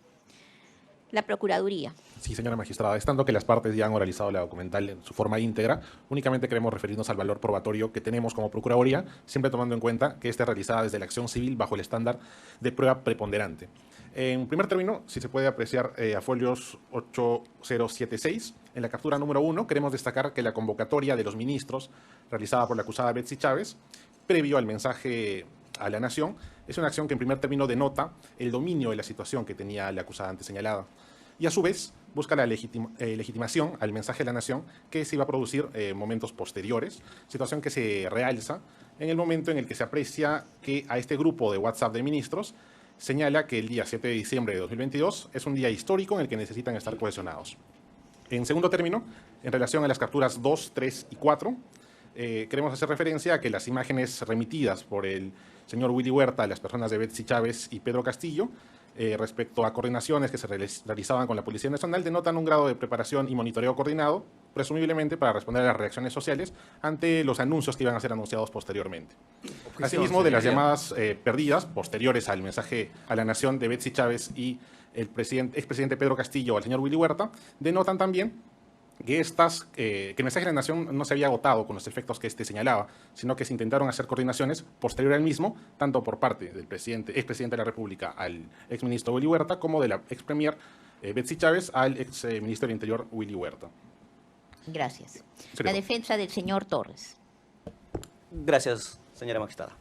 La Procuraduría. Sí, señora magistrada, estando que las partes ya han oralizado la documental en su forma íntegra, únicamente queremos referirnos al valor probatorio que tenemos como Procuraduría, siempre tomando en cuenta que esta es realizada desde la acción civil bajo el estándar de prueba preponderante. En primer término, si se puede apreciar a folios 8076, en la captura número 1, queremos destacar que la convocatoria de los ministros realizada por la acusada Betsy Chávez, previo al mensaje a la Nación, es una acción que en primer término denota el dominio de la situación que tenía la acusada antes señalada. Y a su vez busca la legitimación al mensaje de la Nación que se iba a producir momentos posteriores, situación que se realza en el momento en el que se aprecia que a este grupo de WhatsApp de ministros señala que el día 7 de diciembre de 2022 es un día histórico en el que necesitan estar cohesionados. En segundo término, en relación a las capturas 2, 3 y 4, queremos hacer referencia a que las imágenes remitidas por el señor Willy Huerta a las personas de Betsy Chávez y Pedro Castillo respecto a coordinaciones que se realizaban con la Policía Nacional denotan un grado de preparación y monitoreo coordinado, presumiblemente para responder a las reacciones sociales ante los anuncios que iban a ser anunciados posteriormente. Asimismo, de las llamadas perdidas posteriores al mensaje a la Nación de Betsy Chávez y el expresidente Pedro Castillo al señor Willy Huerta, denotan también que el mensaje de la Nación no se había agotado con los efectos que señalaba, sino que se intentaron hacer coordinaciones posterior al mismo, tanto por parte del expresidente de la República al exministro Willy Huerta, como de la expremier Betsy Chávez al exministro del Interior Willy Huerta. Gracias. Sería La todo. defensa del señor Torres. Gracias, señora magistrada.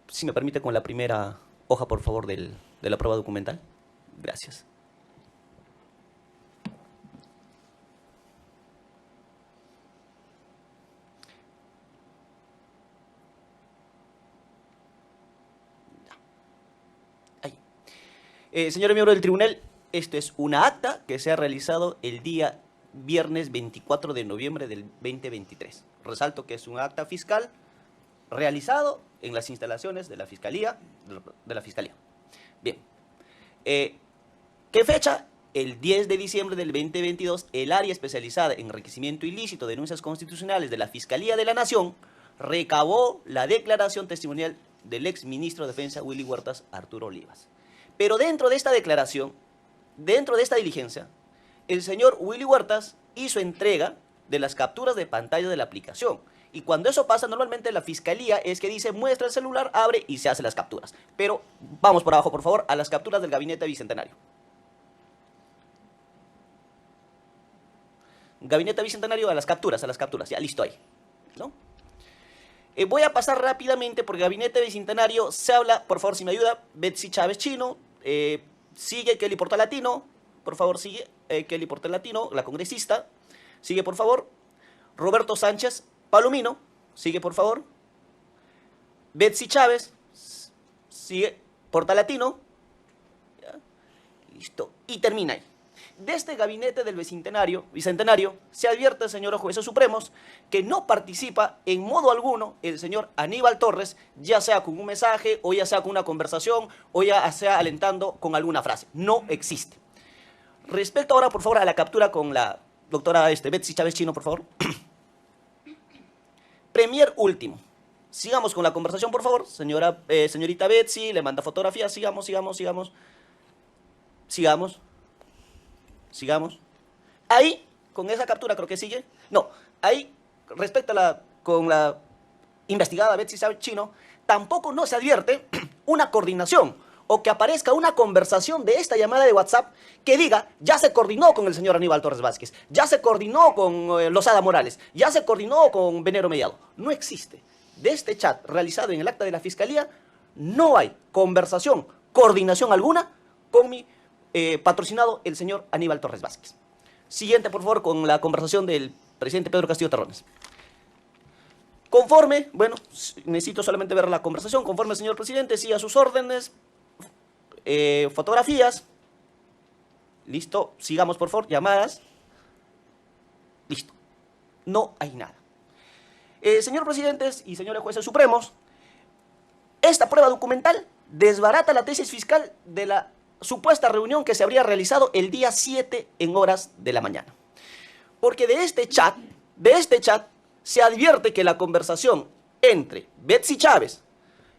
Si me permite, con la primera hoja, por favor, de la prueba documental. Gracias. Ahí. Señor miembro del tribunal, esto es una acta que se ha realizado el día viernes 24 de noviembre del 2023. Resalto que es un acta fiscal realizado en las instalaciones de la Fiscalía. Bien. ¿Qué fecha? El 10 de diciembre del 2022, el área especializada en enriquecimiento ilícito de denuncias constitucionales de la Fiscalía de la Nación recabó la declaración testimonial del ex ministro de Defensa Willy Huertas, Arturo Olivas. Pero dentro de esta declaración, dentro de esta diligencia, el señor Willy Huertas hizo entrega de las capturas de pantalla de la aplicación. Y cuando eso pasa, normalmente la fiscalía es que dice, muestra el celular, abre y se hace las capturas. Pero vamos por abajo, por favor, a las capturas del gabinete bicentenario. Gabinete bicentenario, a las capturas, ya listo ahí, ¿no? Voy a pasar rápidamente por gabinete bicentenario. Se habla, por favor, si me ayuda, Betsy Chávez Chino, sigue Kelly Portalatino, por favor, sigue Kelly Portalatino, la congresista, sigue, por favor, Roberto Sánchez Palomino, sigue, por favor, Betsy Chávez, sigue Portalatino, ¿ya? Listo, y termina ahí. De este gabinete del bicentenario, se advierte, señores jueces supremos, que no participa en modo alguno el señor Aníbal Torres, ya sea con un mensaje, o ya sea con una conversación, o ya sea alentando con alguna frase. No existe. Respecto ahora, por favor, a la captura con la doctora Betsy Chávez Chino, por favor. Premier último. Sigamos con la conversación, por favor. Señorita Betsy, le manda fotografía. Sigamos. Ahí, con esa captura creo que sigue. No, ahí, respecto a con la investigada Betsy Chávez Chino, tampoco no se advierte una coordinación o que aparezca una conversación de esta llamada de WhatsApp que diga, ya se coordinó con el señor Aníbal Torres Vázquez, ya se coordinó con Lozada Morales, ya se coordinó con Venero Mellado. No existe. De este chat realizado en el acta de la Fiscalía, no hay conversación, coordinación alguna con mi patrocinado, el señor Aníbal Torres Vázquez. Siguiente, por favor, con la conversación del presidente Pedro Castillo Terrones. Conforme, bueno, necesito solamente ver la conversación. Conforme, señor presidente, sí a sus órdenes. Fotografías. Listo. Sigamos, por favor. Llamadas. Listo. No hay nada. Señor presidente y señores jueces supremos, esta prueba documental desbarata la tesis fiscal de la supuesta reunión que se habría realizado el día 7 en horas de la mañana. Porque de este chat se advierte que la conversación entre Betsy Chávez,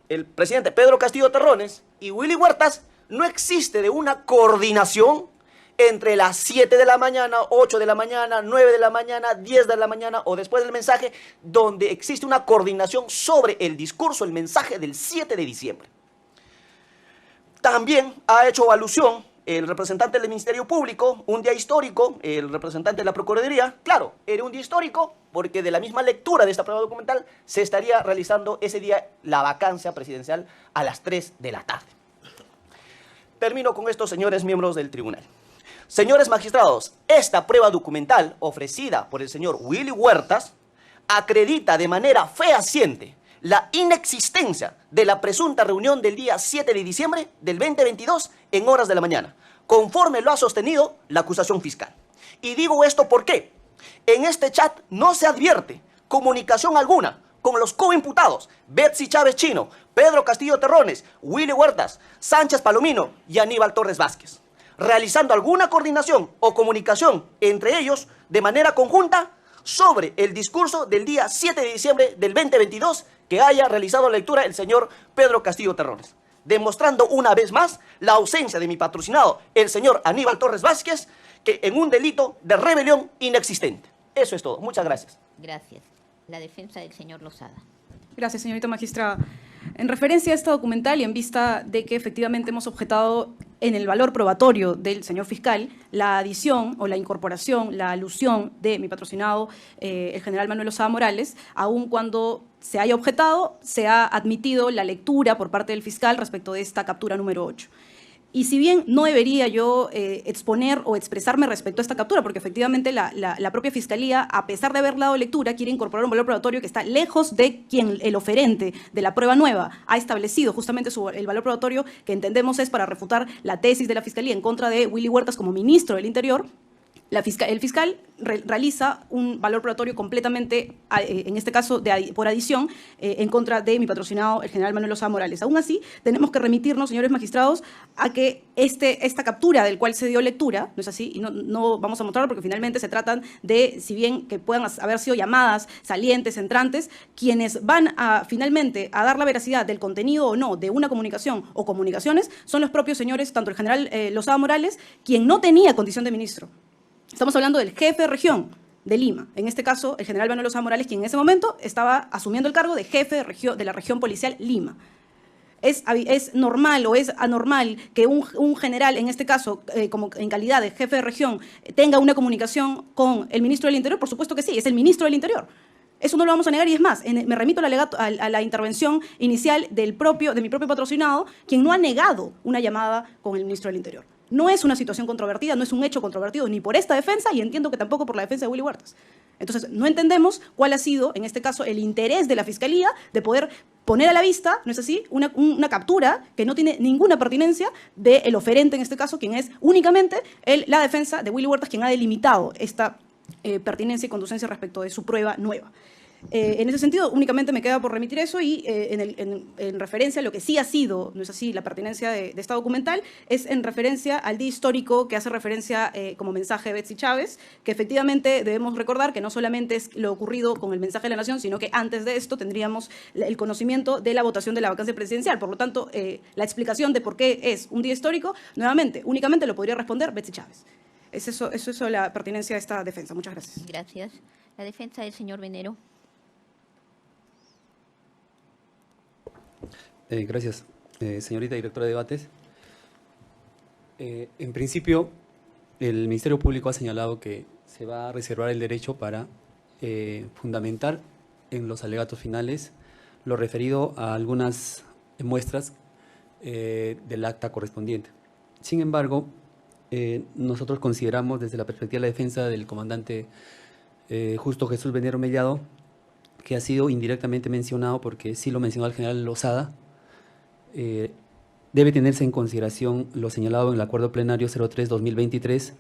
el presidente Pedro Castillo Terrones y Willy Huertas no existe de una coordinación entre las 7 de la mañana, 8 de la mañana, 9 de la mañana, 10 de la mañana o después del mensaje, donde existe una coordinación sobre el discurso, el mensaje del 7 de diciembre. También ha hecho alusión el representante del Ministerio Público, un día histórico, el representante de la Procuraduría. Claro, era un día histórico porque de la misma lectura de esta prueba documental se estaría realizando ese día la vacancia presidencial a las 3 de la tarde. Termino con esto, señores miembros del tribunal. Señores magistrados, esta prueba documental ofrecida por el señor Willy Huertas acredita de manera fehaciente la inexistencia de la presunta reunión del día 7 de diciembre del 2022 en horas de la mañana, conforme lo ha sostenido la acusación fiscal. Y digo esto porque en este chat no se advierte comunicación alguna con los coimputados Betsy Chávez Chino, Pedro Castillo Terrones, Willy Huertas, Sánchez Palomino y Aníbal Torres Vázquez, realizando alguna coordinación o comunicación entre ellos de manera conjunta sobre el discurso del día 7 de diciembre del 2022 que haya realizado lectura el señor Pedro Castillo Terrones, demostrando una vez más la ausencia de mi patrocinado, el señor Aníbal Torres Vázquez, que en un delito de rebelión inexistente. Eso es todo. Muchas gracias. Gracias. La defensa del señor Lozada. Gracias, señorita magistrada. En referencia a esta documental y en vista de que efectivamente hemos objetado en el valor probatorio del señor fiscal la adición o la incorporación, la alusión de mi patrocinado, el general Manuel Lozada Morales, aun cuando se haya objetado, se ha admitido la lectura por parte del fiscal respecto de esta captura número 8. Y si bien no debería yo exponer o expresarme respecto a esta captura, porque efectivamente la propia Fiscalía, a pesar de haber dado lectura, quiere incorporar un valor probatorio que está lejos de quien el oferente de la prueba nueva ha establecido justamente el valor probatorio que entendemos es para refutar la tesis de la Fiscalía en contra de Willy Huertas como ministro del Interior. El fiscal realiza un valor probatorio completamente, en este caso por adición, en contra de mi patrocinado, el general Manuel Lozada Morales. Aún así, tenemos que remitirnos, señores magistrados, a que esta captura del cual se dio lectura, ¿no es así? Y no vamos a mostrarlo porque finalmente se tratan de, si bien que puedan haber sido llamadas salientes, entrantes, quienes van finalmente a dar la veracidad del contenido o no de una comunicación o comunicaciones son los propios señores, tanto el general Lozada Morales, quien no tenía condición de ministro. Estamos hablando del jefe de región de Lima, en este caso el general Manuel Lozada Morales, quien en ese momento estaba asumiendo el cargo de jefe de la región policial Lima. ¿Es normal o es anormal que un general, en este caso, como en calidad de jefe de región, tenga una comunicación con el ministro del Interior? Por supuesto que sí, es el ministro del Interior. Eso no lo vamos a negar y es más, me remito a la intervención inicial de mi propio patrocinado, quien no ha negado una llamada con el ministro del Interior. No es una situación controvertida, no es un hecho controvertido ni por esta defensa y entiendo que tampoco por la defensa de Willy Huertas. Entonces, no entendemos cuál ha sido, en este caso, el interés de la Fiscalía de poder poner a la vista, ¿no es así?, una captura que no tiene ninguna pertinencia del oferente, en este caso, quien es únicamente la defensa de Willy Huertas, quien ha delimitado esta pertinencia y conducencia respecto de su prueba nueva. En ese sentido, únicamente me queda por remitir eso y en referencia a lo que sí ha sido, no es así, la pertinencia de esta documental, es en referencia al día histórico que hace referencia como mensaje de Betsy Chávez, que efectivamente debemos recordar que no solamente es lo ocurrido con el mensaje de la Nación, sino que antes de esto tendríamos el conocimiento de la votación de la vacancia presidencial. Por lo tanto, la explicación de por qué es un día histórico, nuevamente, únicamente lo podría responder Betsy Chávez. Es eso la pertinencia de esta defensa. Muchas gracias. Gracias. La defensa del señor Venero. Gracias, señorita directora de debates. En principio, el Ministerio Público ha señalado que se va a reservar el derecho para fundamentar en los alegatos finales lo referido a algunas muestras del acta correspondiente. Sin embargo, nosotros consideramos desde la perspectiva de la defensa del comandante Justo Jesús Venero Mellado, que ha sido indirectamente mencionado porque sí lo mencionó el general Lozada, debe tenerse en consideración lo señalado en el Acuerdo Plenario 03-2023,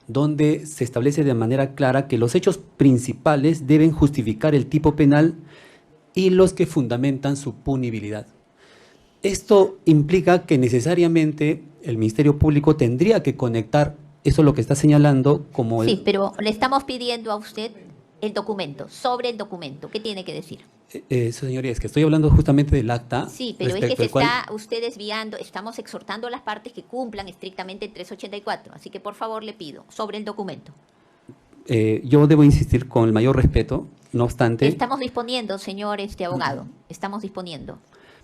donde se establece de manera clara que los hechos principales deben justificar el tipo penal y los que fundamentan su punibilidad. Esto implica que necesariamente el Ministerio Público tendría que conectar, eso es lo que está señalando como... Sí, pero le estamos pidiendo a usted El documento, sobre el documento. ¿Qué tiene que decir? Señoría, es que estoy hablando justamente del acta. Sí, pero es que respecto se al cual, está usted desviando, estamos exhortando a las partes que cumplan estrictamente el 384. Así que por favor le pido, sobre el documento. yo debo insistir con el mayor respeto, no obstante. Estamos disponiendo, señor abogado, estamos disponiendo.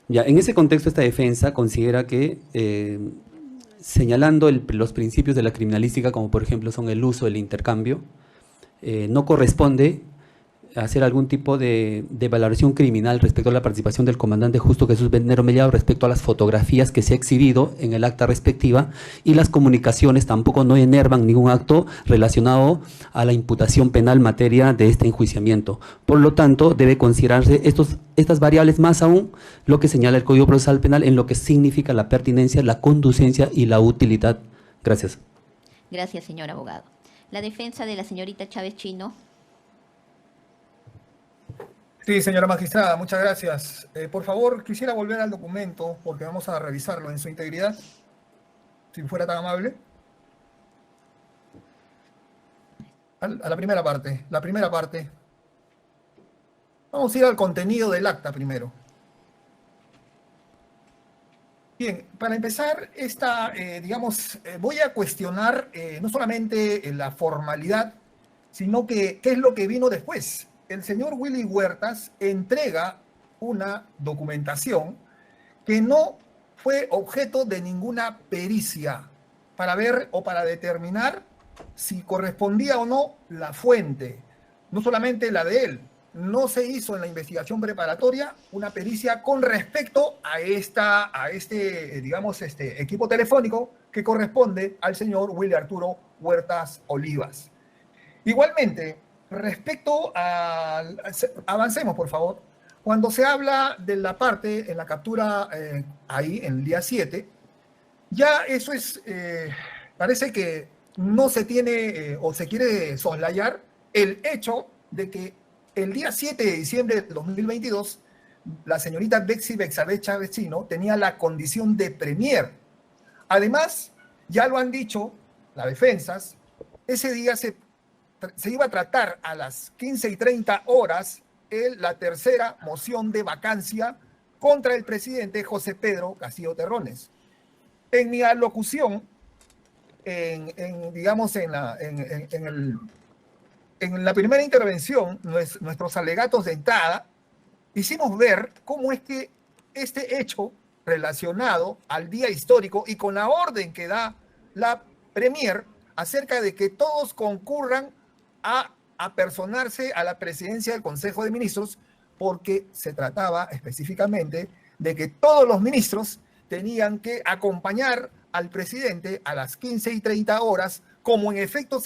Ya, en ese contexto, esta defensa considera que, señalando los principios de la criminalística, como por ejemplo son el uso, el intercambio, no corresponde hacer algún tipo de valoración criminal respecto a la participación del comandante Justo Jesús Bernero Mellado respecto a las fotografías que se ha exhibido en el acta respectiva, y las comunicaciones tampoco no enervan ningún acto relacionado a la imputación penal materia de este enjuiciamiento. Por lo tanto, debe considerarse estas variables, más aún lo que señala el Código Procesal Penal en lo que significa la pertinencia, la conducencia y la utilidad. Gracias. Gracias, señor abogado. La defensa de la señorita Chávez Chino. Sí, señora magistrada, muchas gracias. Por favor, quisiera volver al documento porque vamos a revisarlo en su integridad, si fuera tan amable. A la primera parte. La primera parte. Vamos a ir al contenido del acta primero. Bien, para empezar, voy a cuestionar no solamente la formalidad, sino que qué es lo que vino después. El señor Willy Huertas entrega una documentación que no fue objeto de ninguna pericia para ver o para determinar si correspondía o no la fuente, no solamente la de él. No se hizo en la investigación preparatoria una pericia con respecto a este equipo telefónico que corresponde al señor Willy Arturo Huertas Olivas. Igualmente, respecto a... Avancemos, por favor. Cuando se habla de la parte en la captura ahí, en el día 7, ya eso es... parece que no se tiene o se quiere soslayar el hecho de que el día 7 de diciembre de 2022, la señorita Betsy Bexabé Chávez Chino tenía la condición de premier. Además, ya lo han dicho las defensas, ese día se iba a tratar a las 15:30 horas la tercera moción de vacancia contra el presidente José Pedro Castillo Terrones. En mi alocución, en la primera intervención, nuestros alegatos de entrada, hicimos ver cómo es que este hecho relacionado al día histórico y con la orden que da la Premier acerca de que todos concurran a apersonarse a la presidencia del Consejo de Ministros, porque se trataba específicamente de que todos los ministros tenían que acompañar al presidente a las 15:30 horas, como en efecto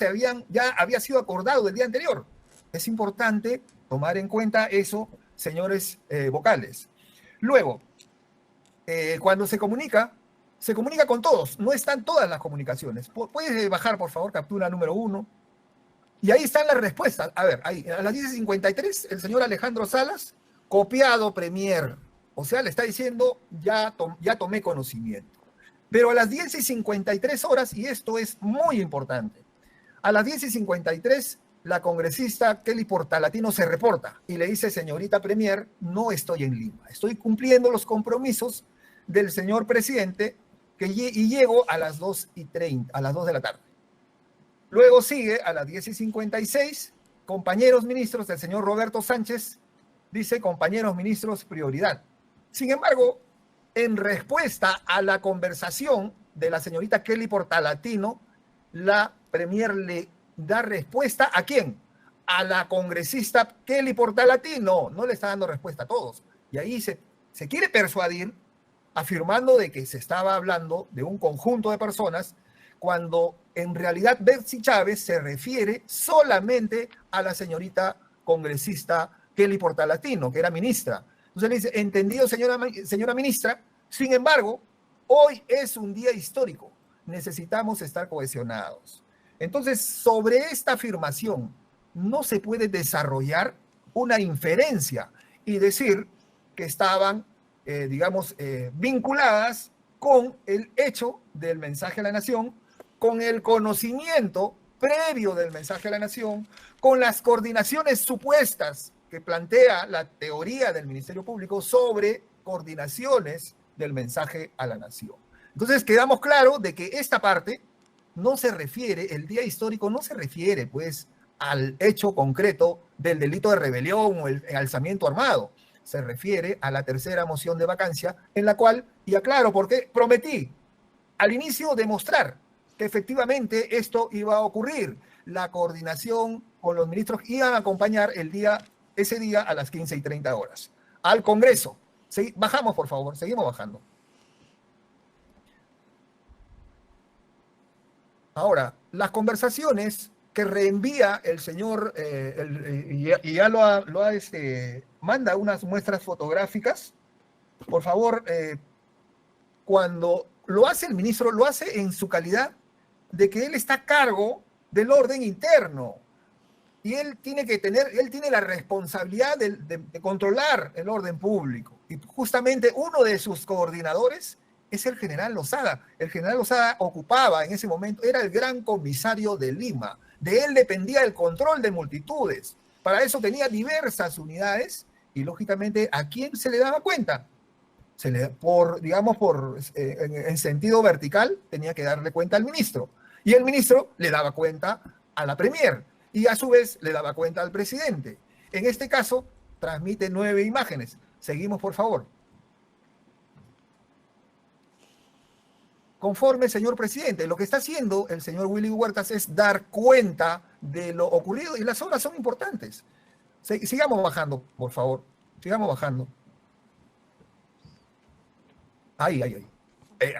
ya había sido acordado el día anterior. Es importante tomar en cuenta eso, señores vocales. Luego, cuando se comunica con todos, no están todas las comunicaciones. ¿Puedes bajar, por favor, captura número 1? Y ahí están las respuestas. A ver, ahí, a las 10:53, el señor Alejandro Salas, copiado Premier. O sea, le está diciendo, ya tomé conocimiento. Pero a las 10:53 horas, y esto es muy importante, a las 10:53, la congresista Kelly Portalatino se reporta y le dice, señorita Premier, no estoy en Lima, estoy cumpliendo los compromisos del señor presidente y llego a las 2:30, a las 2 de la tarde. Luego sigue a las 10:56, compañeros ministros del señor Roberto Sánchez, dice, compañeros ministros, prioridad. Sin embargo, en respuesta a la conversación de la señorita Kelly Portalatino, la Premier le da respuesta ¿a quién? A la congresista Kelly Portalatino. No le está dando respuesta a todos. Y ahí se quiere persuadir afirmando de que se estaba hablando de un conjunto de personas cuando en realidad Betsy Chávez se refiere solamente a la señorita congresista Kelly Portalatino, que era ministra. Entonces le dice, entendido, señora ministra, sin embargo, hoy es un día histórico, necesitamos estar cohesionados. Entonces, sobre esta afirmación, no se puede desarrollar una inferencia y decir que estaban, vinculadas con el hecho del mensaje a la nación, con el conocimiento previo del mensaje a la nación, con las coordinaciones supuestas que plantea la teoría del Ministerio Público sobre coordinaciones del mensaje a la nación. Entonces quedamos claro de que esta parte no se refiere, el día histórico no se refiere pues al hecho concreto del delito de rebelión o el alzamiento armado. Se refiere a la tercera moción de vacancia, en la cual, y aclaro porque prometí al inicio demostrar que efectivamente esto iba a ocurrir. La coordinación con los ministros iban a acompañar ese día a las 15:30 horas al Congreso. Bajamos, por favor, seguimos bajando. Ahora, las conversaciones que reenvía el señor, y ya manda unas muestras fotográficas, por favor, cuando lo hace el ministro, lo hace en su calidad de que él está a cargo del orden interno. Y él tiene la responsabilidad de controlar el orden público. Y justamente uno de sus coordinadores es el general Lozada. El general Lozada ocupaba en ese momento, era el gran comisario de Lima. De él dependía el control de multitudes. Para eso tenía diversas unidades y lógicamente ¿a quién se le daba cuenta? En sentido vertical tenía que darle cuenta al ministro. Y el ministro le daba cuenta a la premier y a su vez le daba cuenta al presidente. En este caso, transmite 9 imágenes. Seguimos, por favor. Conforme, señor presidente, lo que está haciendo el señor Willy Huertas es dar cuenta de lo ocurrido y las horas son importantes. Sigamos bajando, por favor. Sigamos bajando. Ahí.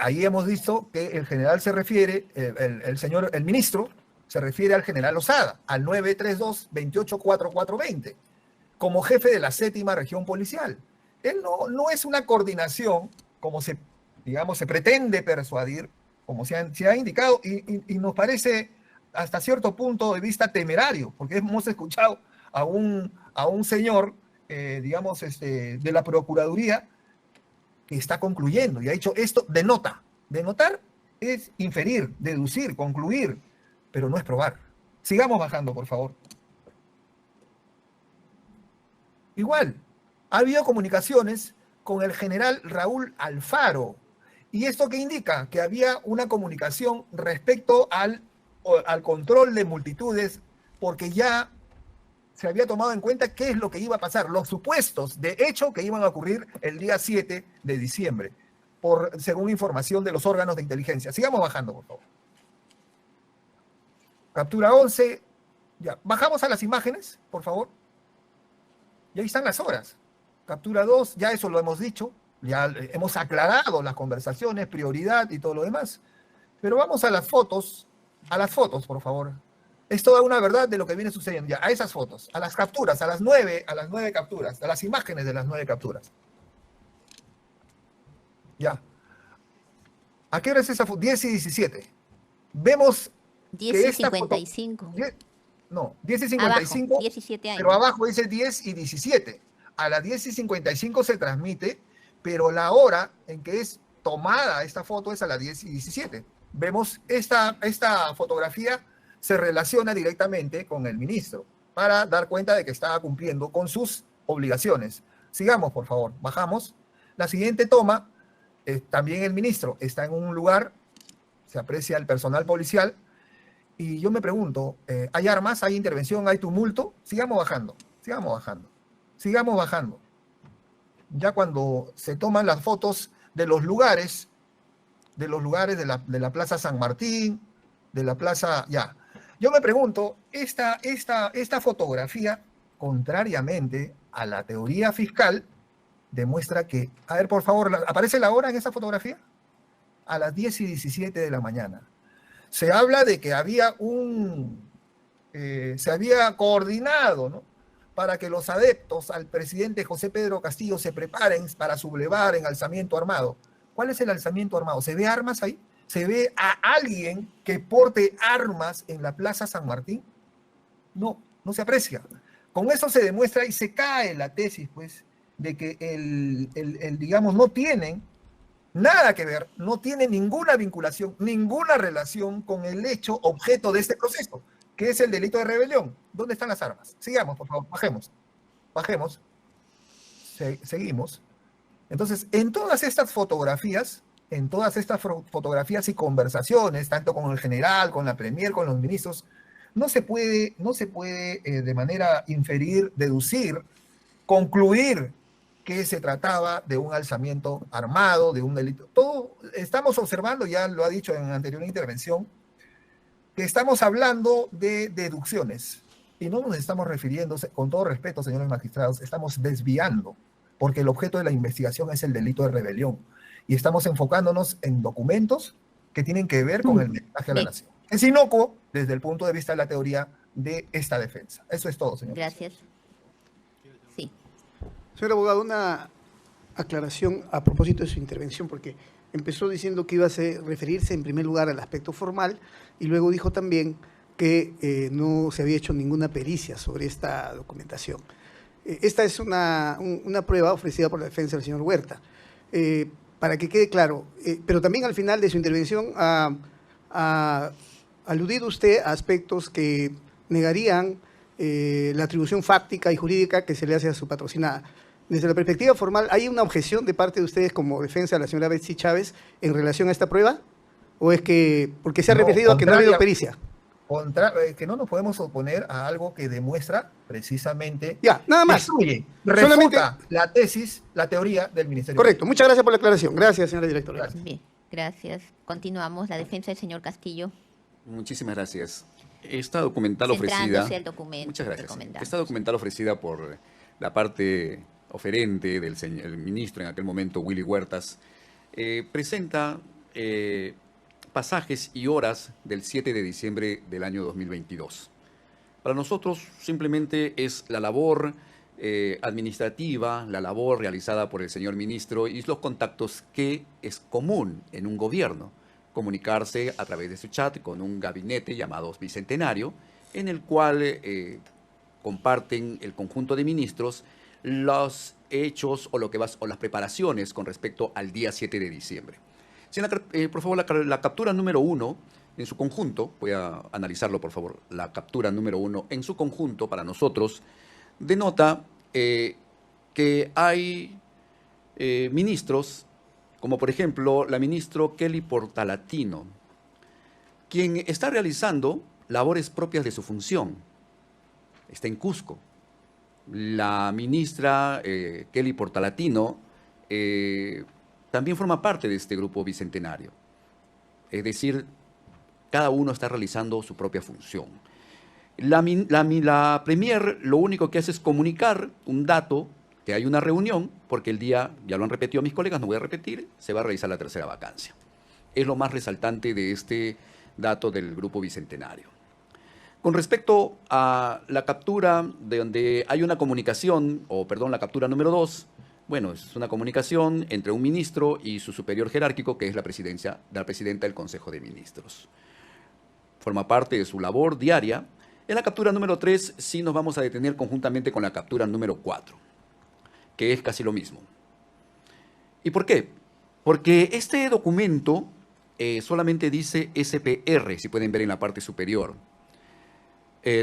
Ahí hemos visto que el general se refiere, el ministro se refiere al general Lozada, al 932-284420, como jefe de la 7ª región policial. Él no es una coordinación, como se pretende persuadir, como se ha indicado, y nos parece hasta cierto punto de vista temerario, porque hemos escuchado a un señor, de la Procuraduría, que está concluyendo y ha dicho esto denota. Denotar es inferir, deducir, concluir, pero no es probar. Sigamos bajando, por favor. Igual, ha habido comunicaciones con el general Raúl Alfaro. ¿Y esto qué indica? Que había una comunicación respecto al control de multitudes, porque ya se había tomado en cuenta qué es lo que iba a pasar, los supuestos de hecho que iban a ocurrir el día 7 de diciembre, según información de los órganos de inteligencia. Sigamos bajando, por favor. Captura 11. Ya, bajamos a las imágenes, por favor. Y ahí están las horas. Captura 2, ya eso lo hemos dicho, ya hemos aclarado las conversaciones, prioridad y todo lo demás. Pero vamos a las fotos, por favor. Es toda una verdad de lo que viene sucediendo ya, a esas fotos, a las capturas, a las 9 capturas, a las imágenes de las 9 capturas. Ya. ¿A qué hora es esa foto? 10 y 17. Vemos 10 y 55. 10 y 55, abajo, 17 años. pero abajo dice 10 y 17. A las 10 y 55 se transmite, pero la hora en que es tomada esta foto es a las 10 y 17. Vemos esta fotografía se relaciona directamente con el ministro para dar cuenta de que estaba cumpliendo con sus obligaciones. Sigamos, por favor. Bajamos. La siguiente toma, también el ministro está en un lugar, se aprecia el personal policial, y yo me pregunto, ¿hay armas? ¿Hay intervención? ¿Hay tumulto? Sigamos bajando. Ya cuando se toman las fotos de los lugares de la Plaza San Martín, de la Plaza... Ya. Yo me pregunto, esta fotografía, contrariamente a la teoría fiscal, demuestra que... A ver, por favor, ¿aparece la hora en esa fotografía? A las 10 y 17 de la mañana. Se habla de que se había coordinado, ¿no?, para que los adeptos al presidente José Pedro Castillo se preparen para sublevar en alzamiento armado. ¿Cuál es el alzamiento armado? ¿Se ve armas ahí? ¿Se ve a alguien que porte armas en la Plaza San Martín? No se aprecia. Con eso se demuestra y se cae la tesis, pues, de que digamos, no tienen nada que ver, no tiene ninguna vinculación, ninguna relación con el hecho objeto de este proceso, que es el delito de rebelión. ¿Dónde están las armas? Sigamos, por favor, bajemos. Seguimos. Entonces, en todas estas fotografías y conversaciones, tanto con el general, con la premier, con los ministros, no se puede de manera inferir, deducir, concluir que se trataba de un alzamiento armado, de un delito. Todo estamos observando, ya lo ha dicho en anterior intervención, que estamos hablando de deducciones y no nos estamos refiriendo, con todo respeto, señores magistrados, estamos desviando, porque el objeto de la investigación es el delito de rebelión y estamos enfocándonos en documentos que tienen que ver con el mensaje a la nación. Es inocuo desde el punto de vista de la teoría de esta defensa. Eso es todo, señor. Gracias. Sí. Señor abogado, una aclaración a propósito de su intervención, porque empezó diciendo que iba a referirse en primer lugar al aspecto formal y luego dijo también que no se había hecho ninguna pericia sobre esta documentación. Esta es una prueba ofrecida por la defensa del señor Huerta. Para que quede claro, pero también al final de su intervención ha aludido usted a aspectos que negarían la atribución fáctica y jurídica que se le hace a su patrocinada. Desde la perspectiva formal, ¿hay una objeción de parte de ustedes como defensa de la señora Betsy Chávez en relación a esta prueba? ¿O es que, porque se ha referido a que no ha habido pericia? Que no nos podemos oponer a algo que demuestra precisamente, nada más, refuta la tesis, la teoría del Ministerio. Correcto, muchas gracias por la aclaración. Gracias, señora directora. Gracias. Bien, gracias. Continuamos. La defensa del señor Castillo. Muchísimas gracias. Esta documental ofrecida... Al documento. Muchas gracias. Esta documental ofrecida por la parte oferente del el ministro en aquel momento, Willy Huertas, presenta pasajes y horas del 7 de diciembre del año 2022. Para nosotros simplemente es la labor administrativa, la labor realizada por el señor ministro y los contactos que es común en un gobierno, comunicarse a través de su chat con un gabinete llamado Bicentenario, en el cual comparten el conjunto de ministros los hechos o las preparaciones con respecto al día 7 de diciembre. Por favor, la captura número 1 en su conjunto, voy a analizarlo por favor, la captura número 1 en su conjunto para nosotros denota que hay ministros, como por ejemplo la ministra Kelly Portalatino, quien está realizando labores propias de su función, está en Cusco. La ministra Kelly Portalatino también forma parte de este grupo bicentenario. Es decir, cada uno está realizando su propia función. La premier lo único que hace es comunicar un dato, que hay una reunión, porque el día, ya lo han repetido mis colegas, no voy a repetir, se va a realizar la tercera vacancia. Es lo más resaltante de este dato del grupo bicentenario. Con respecto a la captura, de donde hay una comunicación, la captura número 2, bueno, es una comunicación entre un ministro y su superior jerárquico, que es la presidenta del Consejo de Ministros. Forma parte de su labor diaria. En la captura número 3 sí nos vamos a detener conjuntamente con la captura número 4, que es casi lo mismo. ¿Y por qué? Porque este documento solamente dice SPR, si pueden ver en la parte superior.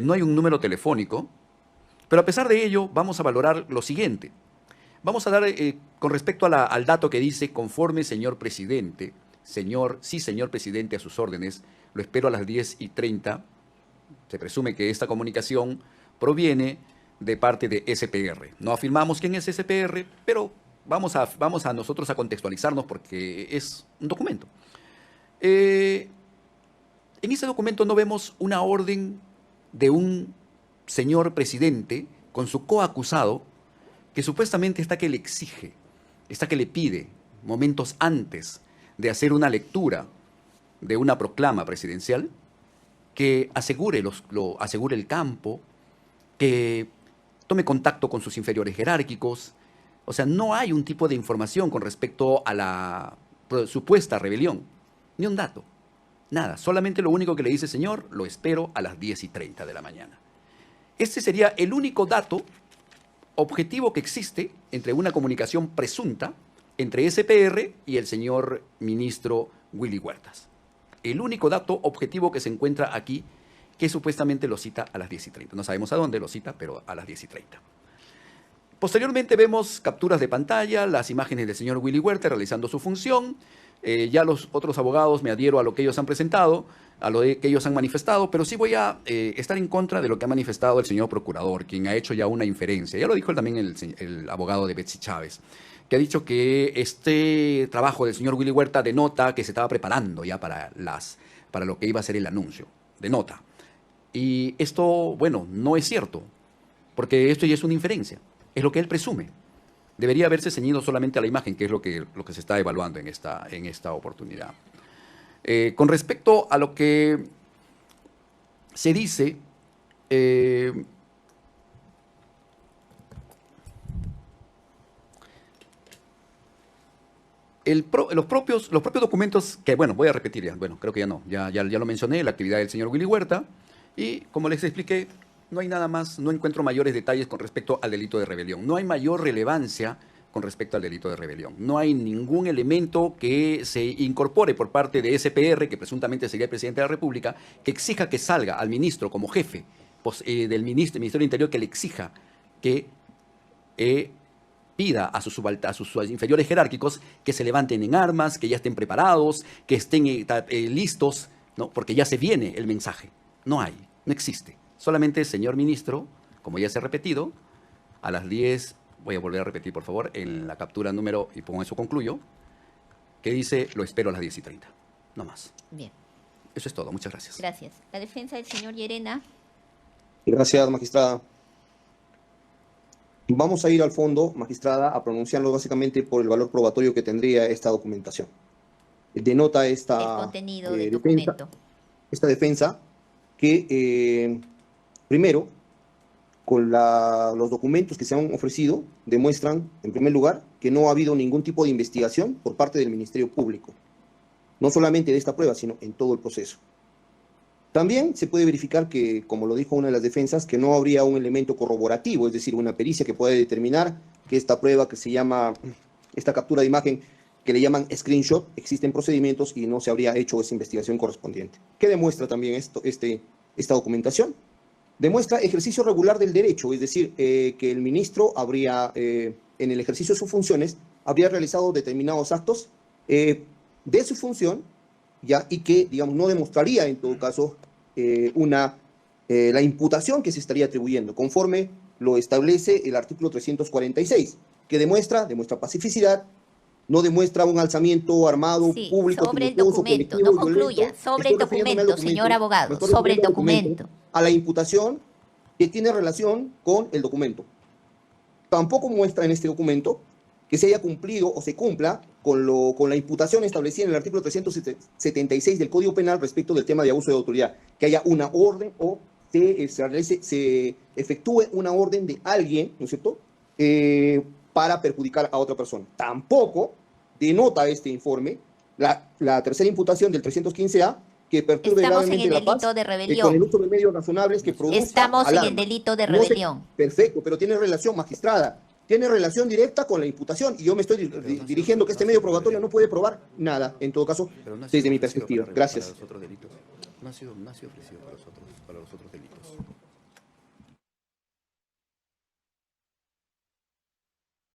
No hay un número telefónico, pero a pesar de ello vamos a valorar lo siguiente. Vamos a dar, con respecto al dato que dice, conforme señor presidente, señor presidente, a sus órdenes, lo espero a las 10:30. Se presume que esta comunicación proviene de parte de SPR. No afirmamos quién es SPR, pero vamos a nosotros a contextualizarnos porque es un documento. En ese documento no vemos una orden de un señor presidente con su coacusado que supuestamente está que le exige, está que le pide momentos antes de hacer una lectura de una proclama presidencial que asegure el campo, que tome contacto con sus inferiores jerárquicos. O sea, no hay un tipo de información con respecto a la supuesta rebelión, ni un dato, nada. Solamente lo único que le dice, señor, lo espero a las 10:30 de la mañana. Este sería el único dato objetivo que existe entre una comunicación presunta entre SPR y el señor ministro Willy Huertas. El único dato objetivo que se encuentra aquí, que supuestamente lo cita a las 10:30. No sabemos a dónde lo cita, pero a las 10:30. Posteriormente vemos capturas de pantalla, las imágenes del señor Willy Huertas realizando su función. Ya los otros abogados me adhiero a lo que ellos han presentado, a lo que ellos han manifestado, pero sí voy a estar en contra de lo que ha manifestado el señor procurador, quien ha hecho ya una inferencia. Ya lo dijo también el abogado de Betsy Chávez, que ha dicho que este trabajo del señor Willy Huertas denota que se estaba preparando ya para lo que iba a ser el anuncio. Denota. Y esto, bueno, no es cierto, porque esto ya es una inferencia. Es lo que él presume. Debería haberse ceñido solamente a la imagen, que es lo que se está evaluando en esta oportunidad. Con respecto a lo que se dice, los propios documentos, que bueno, voy a repetir ya, bueno, creo que ya no, ya lo mencioné, la actividad del señor Willy Huertas, y como les expliqué, no hay nada más, no encuentro mayores detalles con respecto al delito de rebelión. No hay mayor relevancia con respecto al delito de rebelión. No hay ningún elemento que se incorpore por parte de SPR, que presuntamente sería el presidente de la República, que exija que salga al ministro como jefe del Ministerio del Interior, que le exija que pida a sus inferiores jerárquicos que se levanten en armas, que ya estén preparados, que estén listos, ¿no? Porque ya se viene el mensaje. No hay, no existe. Solamente, señor ministro, como ya se ha repetido, a las 10, voy a volver a repetir, por favor, en la captura número, y con eso concluyo, que dice, lo espero a las 10:30. No más. Bien. Eso es todo. Muchas gracias. Gracias. La defensa del señor Llerena. Gracias, magistrada. Vamos a ir al fondo, magistrada, a pronunciarnos básicamente por el valor probatorio que tendría esta documentación. Denota El contenido del defensa, documento. esta defensa que, primero, con los documentos que se han ofrecido, demuestran, en primer lugar, que no ha habido ningún tipo de investigación por parte del Ministerio Público. No solamente de esta prueba, sino en todo el proceso. También se puede verificar que, como lo dijo una de las defensas, que no habría un elemento corroborativo, es decir, una pericia que pueda determinar que esta prueba que se llama, esta captura de imagen, que le llaman screenshot, existen procedimientos y no se habría hecho esa investigación correspondiente. ¿Qué demuestra también esta documentación? Demuestra ejercicio regular del derecho, es decir, que el ministro habría, en el ejercicio de sus funciones, habría realizado determinados actos de su función, ¿ya? Y que, digamos, no demostraría, en todo caso, la imputación que se estaría atribuyendo, conforme lo establece el artículo 346, que demuestra pacificidad, no demuestra un alzamiento armado, Sí, público, sobre el tumultuoso, documento, colectivo, no concluya, violento. sobre el Estoy refiriéndome al documento, señor abogado, Me estoy sobre el refiriendo al documento. a la imputación que tiene relación con el documento. Tampoco muestra en este documento que se haya cumplido o se cumpla con la imputación establecida en el artículo 376 del Código Penal respecto del tema de abuso de autoridad, que haya una orden o se efectúe una orden de alguien, ¿no es cierto?, para perjudicar a otra persona. Tampoco denota este informe la tercera imputación del 315A, que perturbe Estamos en gravemente el la paz delito de con el rebelión. uso de medios razonables que produzcan Estamos en el alarma. delito de No se- rebelión. Perfecto, pero tiene relación, magistrada, tiene relación directa con la imputación, y yo me estoy dirigiendo que este medio probatorio no puede probar nada, en todo caso, desde mi perspectiva. Gracias. No ha sido ofrecido para los otros delitos.